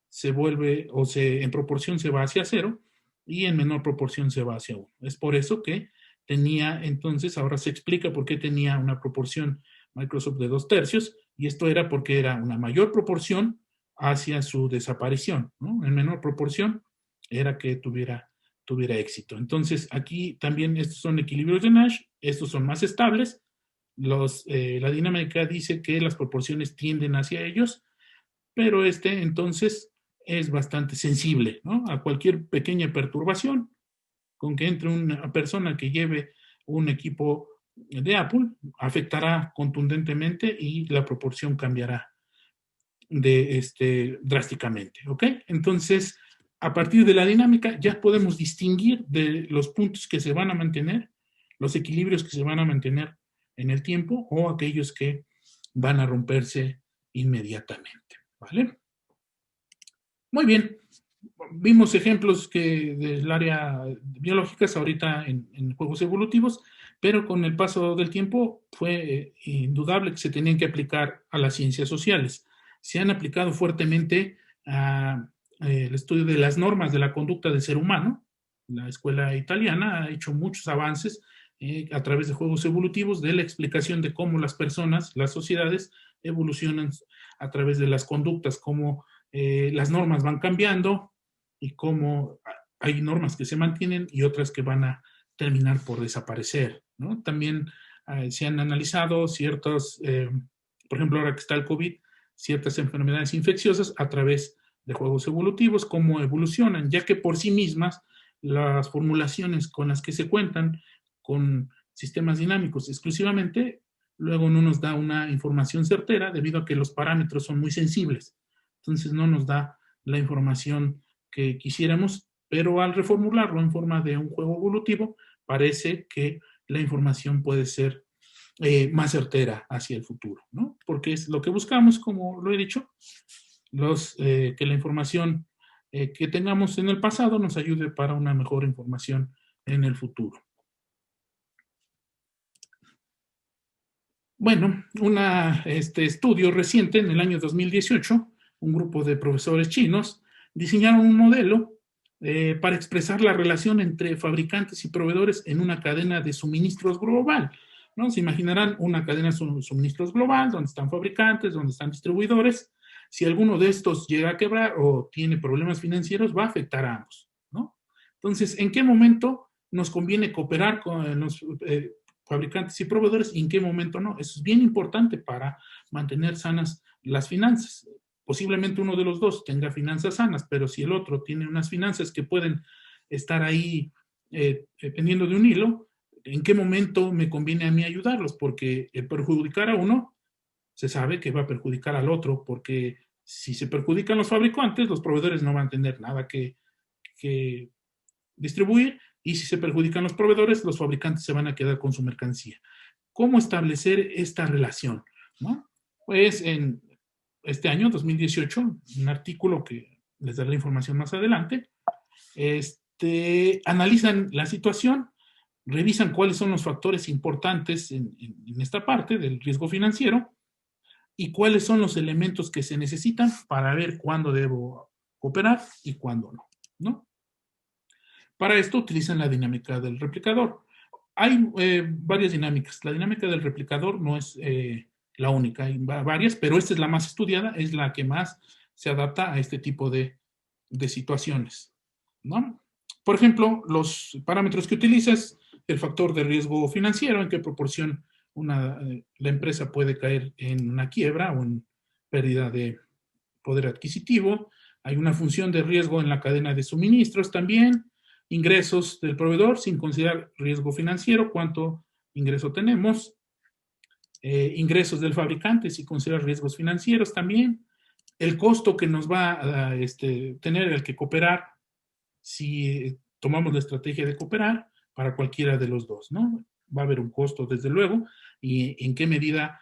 se vuelve, en proporción se va hacia cero, y en menor proporción se va hacia uno. Es por eso que tenía, entonces, ahora se explica por qué tenía una proporción Microsoft de 2 tercios, y esto era porque era una mayor proporción hacia su desaparición, ¿no? En menor proporción era que tuviera éxito. Entonces, aquí también estos son equilibrios de Nash, estos son más estables. La dinámica dice que las proporciones tienden hacia ellos, pero entonces es bastante sensible, ¿no? A cualquier pequeña perturbación. Con que entre una persona que lleve un equipo de Apple, afectará contundentemente y la proporción cambiará drásticamente, ¿ok? Entonces, a partir de la dinámica ya podemos distinguir de los puntos que se van a mantener, los equilibrios que se van a mantener en el tiempo, o aquellos que van a romperse inmediatamente, ¿vale? Muy bien, vimos ejemplos del área biológicas ahorita en juegos evolutivos, pero con el paso del tiempo fue indudable que se tenían que aplicar a las ciencias sociales. Se han aplicado fuertemente al estudio de las normas de la conducta del ser humano. La escuela italiana ha hecho muchos avances a través de juegos evolutivos, de la explicación de cómo las personas, las sociedades, evolucionan a través de las conductas, cómo las normas van cambiando y cómo hay normas que se mantienen y otras que van a terminar por desaparecer, ¿no? También se han analizado ciertos, por ejemplo, ahora que está el COVID, ciertas enfermedades infecciosas a través de juegos evolutivos, cómo evolucionan, ya que por sí mismas las formulaciones con las que se cuentan con sistemas dinámicos exclusivamente, luego no nos da una información certera debido a que los parámetros son muy sensibles. Entonces no nos da la información que quisiéramos, pero al reformularlo en forma de un juego evolutivo, parece que la información puede ser más certera hacia el futuro, ¿no? Porque es lo que buscamos, como lo he dicho, que la información que tengamos en el pasado nos ayude para una mejor información en el futuro. Bueno, un estudio reciente en el año 2018, un grupo de profesores chinos diseñaron un modelo para expresar la relación entre fabricantes y proveedores en una cadena de suministros global, ¿no? Se imaginarán una cadena de suministros global donde están fabricantes, donde están distribuidores. Si alguno de estos llega a quebrar o tiene problemas financieros, va a afectar a ambos, ¿no? Entonces, ¿en qué momento nos conviene cooperar con los fabricantes y proveedores y en qué momento no? Eso es bien importante para mantener sanas las finanzas. Posiblemente uno de los dos tenga finanzas sanas, pero si el otro tiene unas finanzas que pueden estar ahí dependiendo de un hilo, ¿en qué momento me conviene a mí ayudarlos? Porque el perjudicar a uno se sabe que va a perjudicar al otro, porque si se perjudican los fabricantes, los proveedores no van a tener nada que distribuir, y si se perjudican los proveedores, los fabricantes se van a quedar con su mercancía. ¿Cómo establecer esta relación? ¿No? Pues en este año, 2018, un artículo que les daré la información más adelante, analizan la situación, revisan cuáles son los factores importantes en esta parte del riesgo financiero y cuáles son los elementos que se necesitan para ver cuándo debo cooperar y cuándo no, ¿no? Para esto utilizan la dinámica del replicador. Hay varias dinámicas. La dinámica del replicador no es la única, hay varias, pero esta es la más estudiada, es la que más se adapta a este tipo de situaciones, ¿no? Por ejemplo, los parámetros que utilizas, el factor de riesgo financiero, en qué proporción la empresa puede caer en una quiebra o en pérdida de poder adquisitivo. Hay una función de riesgo en la cadena de suministros también, ingresos del proveedor sin considerar riesgo financiero, cuánto ingreso tenemos, ingresos del fabricante sin considerar riesgos financieros también, el costo que nos va a tener el que cooperar si tomamos la estrategia de cooperar para cualquiera de los dos, ¿no? Va a haber un costo, desde luego, y en qué medida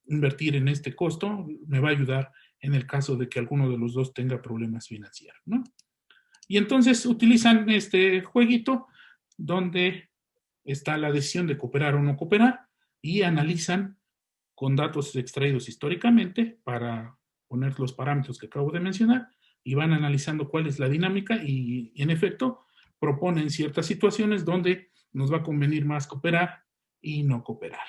invertir en este costo me va a ayudar en el caso de que alguno de los dos tenga problemas financieros, ¿no? Y entonces utilizan este jueguito donde está la decisión de cooperar o no cooperar y analizan con datos extraídos históricamente para poner los parámetros que acabo de mencionar y van analizando cuál es la dinámica y en efecto proponen ciertas situaciones donde nos va a convenir más cooperar y no cooperar.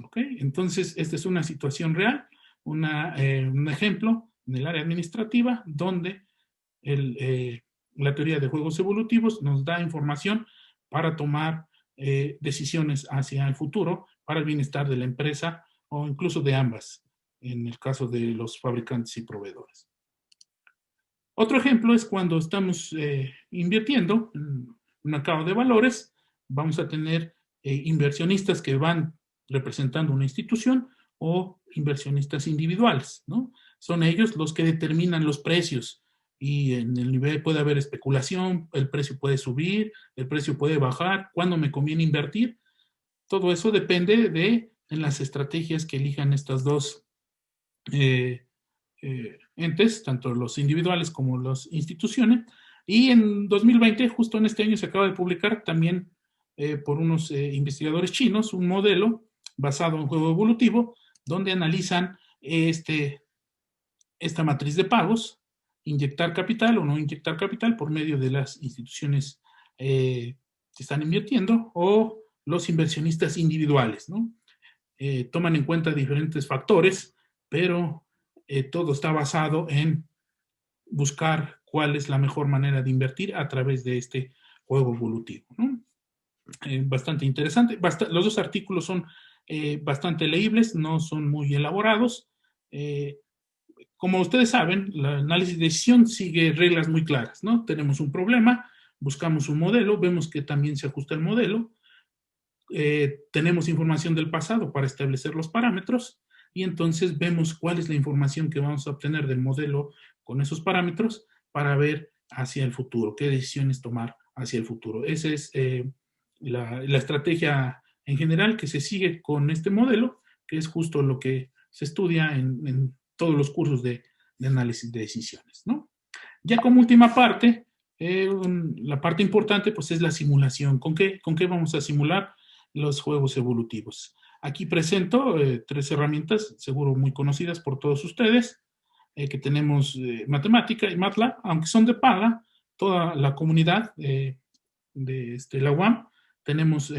¿Ok? Entonces, esta es una situación real, un ejemplo en el área administrativa donde la teoría de juegos evolutivos nos da información para tomar decisiones hacia el futuro para el bienestar de la empresa o incluso de ambas, en el caso de los fabricantes y proveedores. Otro ejemplo es cuando estamos invirtiendo en un mercado de valores, vamos a tener inversionistas que van representando una institución o inversionistas individuales, ¿no? Son ellos los que determinan los precios y en el nivel puede haber especulación, el precio puede subir, el precio puede bajar, cuándo me conviene invertir. Todo eso depende de en las estrategias que elijan estas dos entes, tanto los individuales como las instituciones. Y en 2020, justo en este año, se acaba de publicar también por unos investigadores chinos un modelo basado en juego evolutivo donde analizan esta matriz de pagos, inyectar capital o no inyectar capital por medio de las instituciones que están invirtiendo o los inversionistas individuales, ¿no? Toman en cuenta diferentes factores, pero todo está basado en buscar cuál es la mejor manera de invertir a través de este juego evolutivo, ¿no? Bastante interesante. Los dos artículos son bastante leíbles, no son muy elaborados. Como ustedes saben, el análisis de decisión sigue reglas muy claras, ¿no? Tenemos un problema, buscamos un modelo, vemos que también se ajusta el modelo, tenemos información del pasado para establecer los parámetros y entonces vemos cuál es la información que vamos a obtener del modelo con esos parámetros para ver hacia el futuro, qué decisiones tomar hacia el futuro. Esa es la estrategia en general que se sigue con este modelo, que es justo lo que se estudia en todos los cursos de análisis de decisiones, ¿no? Ya como última parte, la parte importante pues es la simulación. ¿Con qué vamos a simular los juegos evolutivos? Aquí presento 3 herramientas, seguro muy conocidas por todos ustedes, que tenemos Matemática y MATLAB, aunque son de paga, toda la comunidad de la UAM, tenemos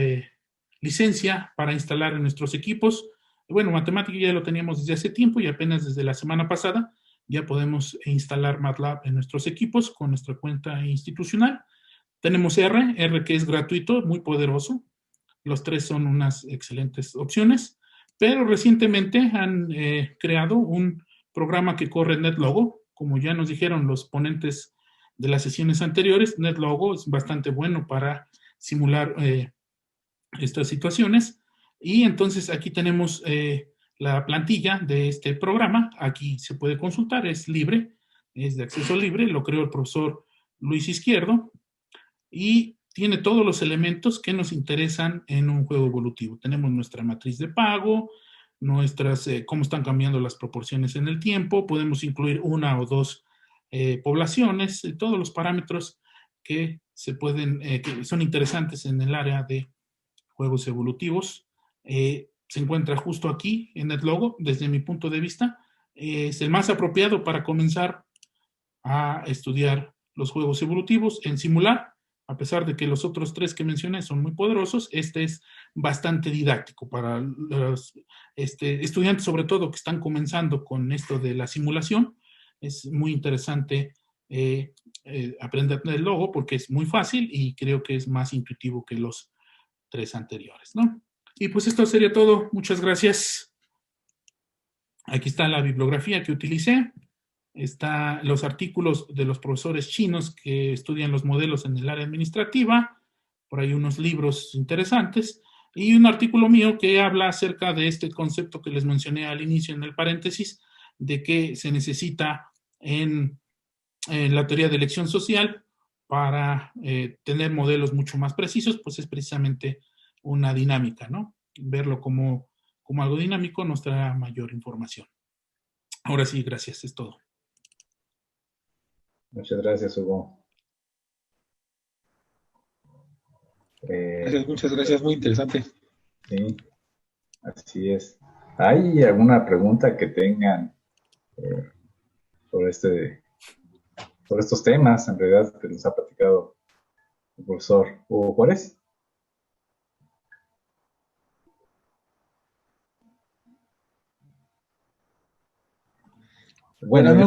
licencia para instalar en nuestros equipos. Bueno, Matemática ya lo teníamos desde hace tiempo y apenas desde la semana pasada ya podemos instalar MATLAB en nuestros equipos con nuestra cuenta institucional. Tenemos R que es gratuito, muy poderoso. Los 3 son unas excelentes opciones, pero recientemente han creado un programa que corre NetLogo. Como ya nos dijeron los ponentes de las sesiones anteriores, NetLogo es bastante bueno para simular estas situaciones. Y entonces aquí tenemos la plantilla de este programa. Aquí se puede consultar, es libre, es de acceso libre, lo creó el profesor Luis Izquierdo y tiene todos los elementos que nos interesan en un juego evolutivo. Tenemos nuestra matriz de pago, cómo están cambiando las proporciones en el tiempo, podemos incluir 1 o 2 poblaciones, todos los parámetros que se pueden, que son interesantes en el área de juegos evolutivos. Se encuentra justo aquí en el logo, desde mi punto de vista. Es el más apropiado para comenzar a estudiar los juegos evolutivos en simular, a pesar de que los otros tres que mencioné son muy poderosos. Este es bastante didáctico para los estudiantes, sobre todo que están comenzando con esto de la simulación. Es muy interesante aprender el logo porque es muy fácil y creo que es más intuitivo que los tres anteriores, ¿no? Y pues esto sería todo. Muchas gracias. Aquí está la bibliografía que utilicé. Está los artículos de los profesores chinos que estudian los modelos en el área administrativa. Por ahí unos libros interesantes. Y un artículo mío que habla acerca de este concepto que les mencioné al inicio en el paréntesis, de que se necesita en la teoría de elección social para tener modelos mucho más precisos, pues es precisamente una dinámica, ¿no? Verlo como algo dinámico nos trae mayor información. Ahora sí, gracias, es todo. Muchas gracias, Hugo. Muchas gracias, muy interesante. Sí, así es. ¿Hay alguna pregunta que tengan sobre estos temas, en realidad, que nos ha platicado el profesor Hugo Juárez? Bueno, a mí me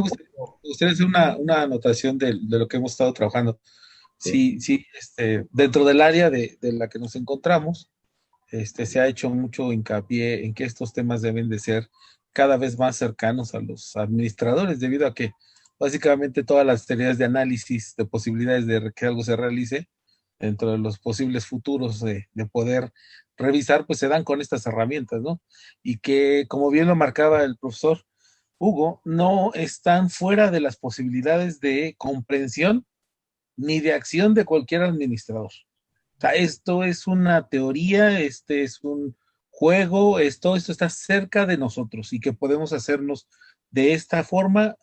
gustaría hacer una anotación de lo que hemos estado trabajando. Sí, dentro del área de la que nos encontramos, se ha hecho mucho hincapié en que estos temas deben de ser cada vez más cercanos a los administradores, debido a que básicamente todas las teorías de análisis de posibilidades de que algo se realice dentro de los posibles futuros de poder revisar, pues se dan con estas herramientas, ¿no? Y que, como bien lo marcaba el profesor Hugo, no están fuera de las posibilidades de comprensión ni de acción de cualquier administrador. O sea, esto es una teoría, este es un juego, esto está cerca de nosotros y que podemos hacernos de esta forma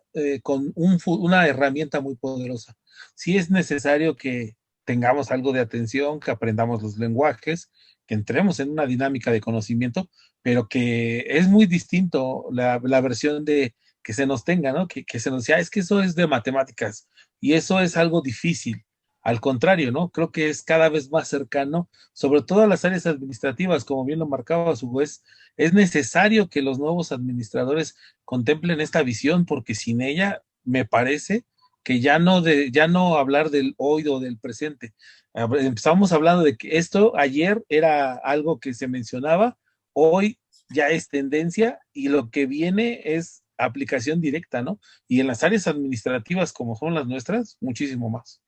con una herramienta muy poderosa. Sí es necesario que tengamos algo de atención, que aprendamos los lenguajes, que entremos en una dinámica de conocimiento, pero que es muy distinto la versión de que se nos tenga, ¿no? Que se nos decía, es que eso es de matemáticas y eso es algo difícil. Al contrario, ¿no? Creo que es cada vez más cercano, sobre todo a las áreas administrativas, como bien lo marcaba su juez, es necesario que los nuevos administradores contemplen esta visión, porque sin ella, me parece que ya no hablar del hoy o del presente. Empezamos hablando de que esto ayer era algo que se mencionaba, hoy ya es tendencia y lo que viene es aplicación directa, ¿no? Y en las áreas administrativas como son las nuestras, muchísimo más.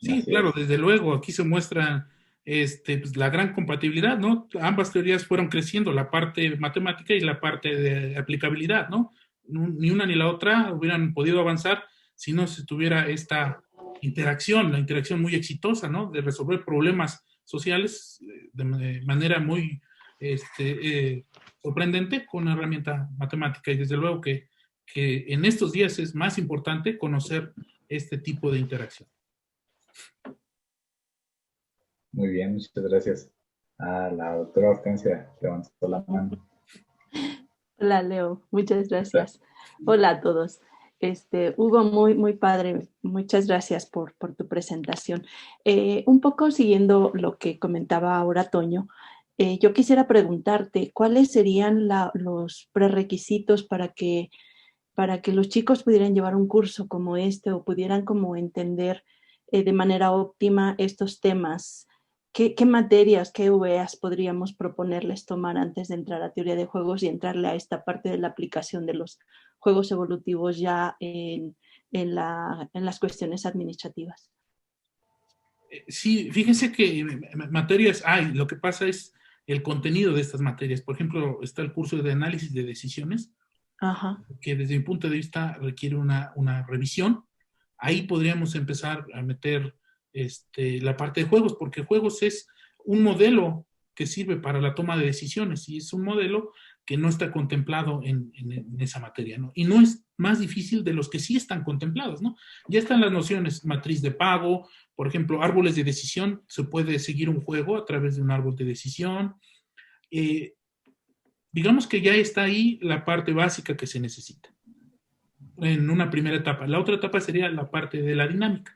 Sí, claro, desde luego, aquí se muestra pues, la gran compatibilidad, ¿no? Ambas teorías fueron creciendo, la parte matemática y la parte de aplicabilidad, ¿no? Ni una ni la otra hubieran podido avanzar si no se tuviera esta interacción, la interacción muy exitosa, ¿no? De resolver problemas sociales de manera muy sorprendente con una herramienta matemática. Y desde luego que en estos días es más importante conocer este tipo de interacción. Muy bien, muchas gracias. La doctora Hortensia levantó la mano. Hola, Leo, muchas gracias. Hola a todos. Hugo, muy padre, muchas gracias por tu presentación. Un poco siguiendo lo que comentaba ahora Toño, yo quisiera preguntarte, ¿cuáles serían los prerequisitos para que los chicos pudieran llevar un curso como este o pudieran como entender de manera óptima estos temas? ¿Qué materias, qué UEAs podríamos proponerles tomar antes de entrar a teoría de juegos y entrarle a esta parte de la aplicación de los juegos evolutivos ya en las cuestiones administrativas? Sí, fíjense que materias hay, lo que pasa es el contenido de estas materias. Por ejemplo, está el curso de análisis de decisiones, Ajá. que desde mi punto de vista requiere una revisión. Ahí podríamos empezar a meter la parte de juegos, porque juegos es un modelo que sirve para la toma de decisiones y es un modelo que no está contemplado en esa materia, ¿no? Y no es más difícil de los que sí están contemplados, ¿no? Ya están las nociones matriz de pago, por ejemplo, árboles de decisión, se puede seguir un juego a través de un árbol de decisión. Digamos que ya está ahí la parte básica que se necesita en una primera etapa. La otra etapa sería la parte de la dinámica.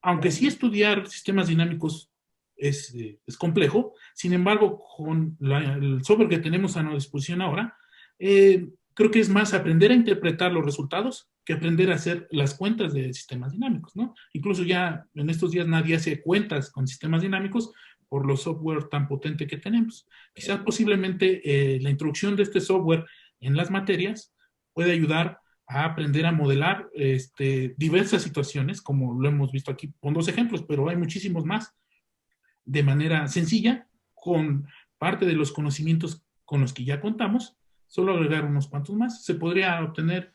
Aunque sí estudiar sistemas dinámicos es complejo, sin embargo, con el software que tenemos a nuestra disposición ahora, creo que es más aprender a interpretar los resultados que aprender a hacer las cuentas de sistemas dinámicos, ¿no? Incluso ya en estos días nadie hace cuentas con sistemas dinámicos por los software tan potente que tenemos. Quizás posiblemente la introducción de este software en las materias puede ayudar a aprender a modelar diversas situaciones, como lo hemos visto aquí con 2 ejemplos, pero hay muchísimos más, de manera sencilla, con parte de los conocimientos con los que ya contamos, solo agregar unos cuantos más, se podría obtener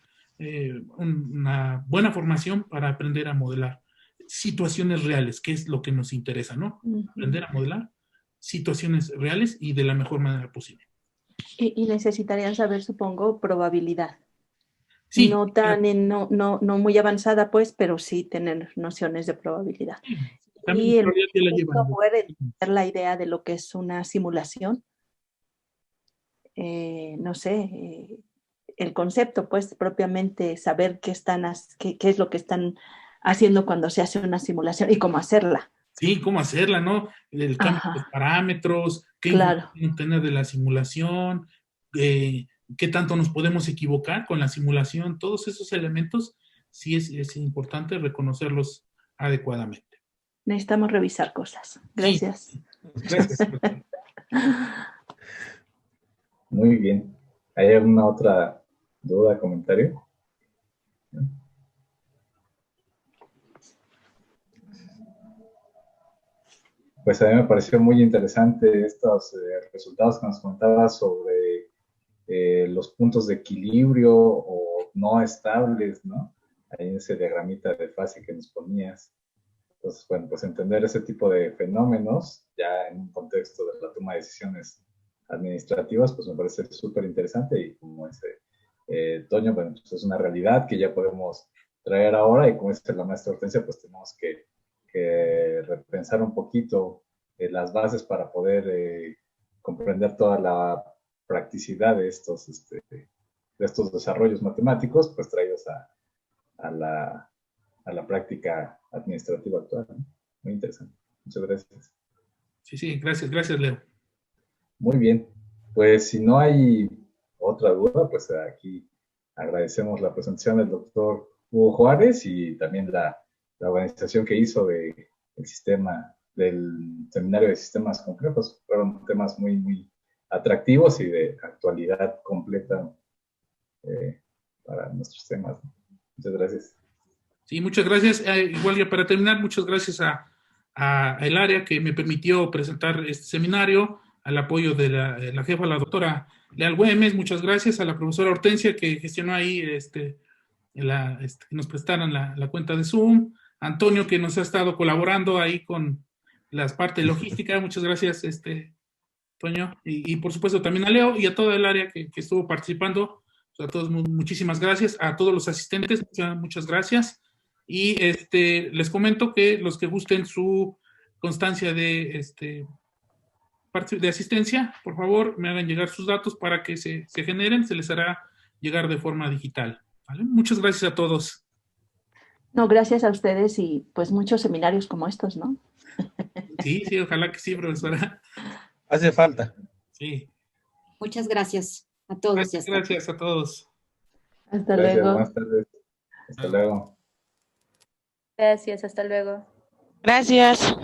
una buena formación para aprender a modelar situaciones reales, que es lo que nos interesa, ¿no? Aprender a modelar situaciones reales y de la mejor manera posible. Y necesitarían saber, supongo, probabilidad. Sí, no tan no muy avanzada, pues, pero sí tener nociones de probabilidad. sí. Y También el ya la llevan. software, entender la idea de lo que es una simulación, no sé, el concepto, pues, propiamente saber qué es lo que están haciendo cuando se hace una simulación y cómo hacerla. Sí, cómo hacerla, ¿no? El cambio de los parámetros, qué Claro. información tener de la simulación, qué tanto nos podemos equivocar con la simulación, todos esos elementos, sí es importante reconocerlos adecuadamente. Necesitamos revisar cosas. Gracias. Sí, gracias. Muy bien. ¿Hay alguna otra duda, comentario? Pues a mí me pareció muy interesante estos resultados que nos comentabas sobre los puntos de equilibrio o no estables, ¿no? Ahí en ese diagramita de fase que nos ponías. Entonces, bueno, pues entender ese tipo de fenómenos ya en un contexto de la toma de decisiones administrativas, pues me parece súper interesante y como dice Toño, bueno, pues es una realidad que ya podemos traer ahora y como dice la maestra Hortensia, pues tenemos que repensar un poquito las bases para poder comprender toda la practicidad de estos desarrollos matemáticos, pues traídos a la práctica administrativa actual, ¿no? Muy interesante. Muchas gracias. Sí, gracias, Leo. Muy bien. Pues si no hay otra duda, pues aquí agradecemos la presentación del doctor Hugo Juárez y también la organización que hizo del seminario de sistemas complejos. Fueron temas muy, muy atractivos y de actualidad completa para nuestros temas. Muchas gracias. Sí, muchas gracias. Igual ya para terminar, muchas gracias a el área que me permitió presentar este seminario, al apoyo de la jefa, la doctora Leal Güemes, muchas gracias a la profesora Hortensia que gestionó ahí que nos prestaran la cuenta de Zoom, Antonio que nos ha estado colaborando ahí con las partes logística, muchas gracias Toño, y por supuesto también a Leo y a toda el área que estuvo participando, a todos muchísimas gracias, a todos los asistentes, muchas gracias, y les comento que los que gusten su constancia de asistencia, por favor, me hagan llegar sus datos para que se generen, se les hará llegar de forma digital. ¿Vale? Muchas gracias a todos. No, gracias a ustedes y pues muchos seminarios como estos, ¿no? Sí, ojalá que sí, profesora. Hace falta. Sí. Muchas gracias a todos. Gracias a todos. Hasta Gracias, luego. buenas tardes. Hasta luego. Gracias, hasta luego. Gracias.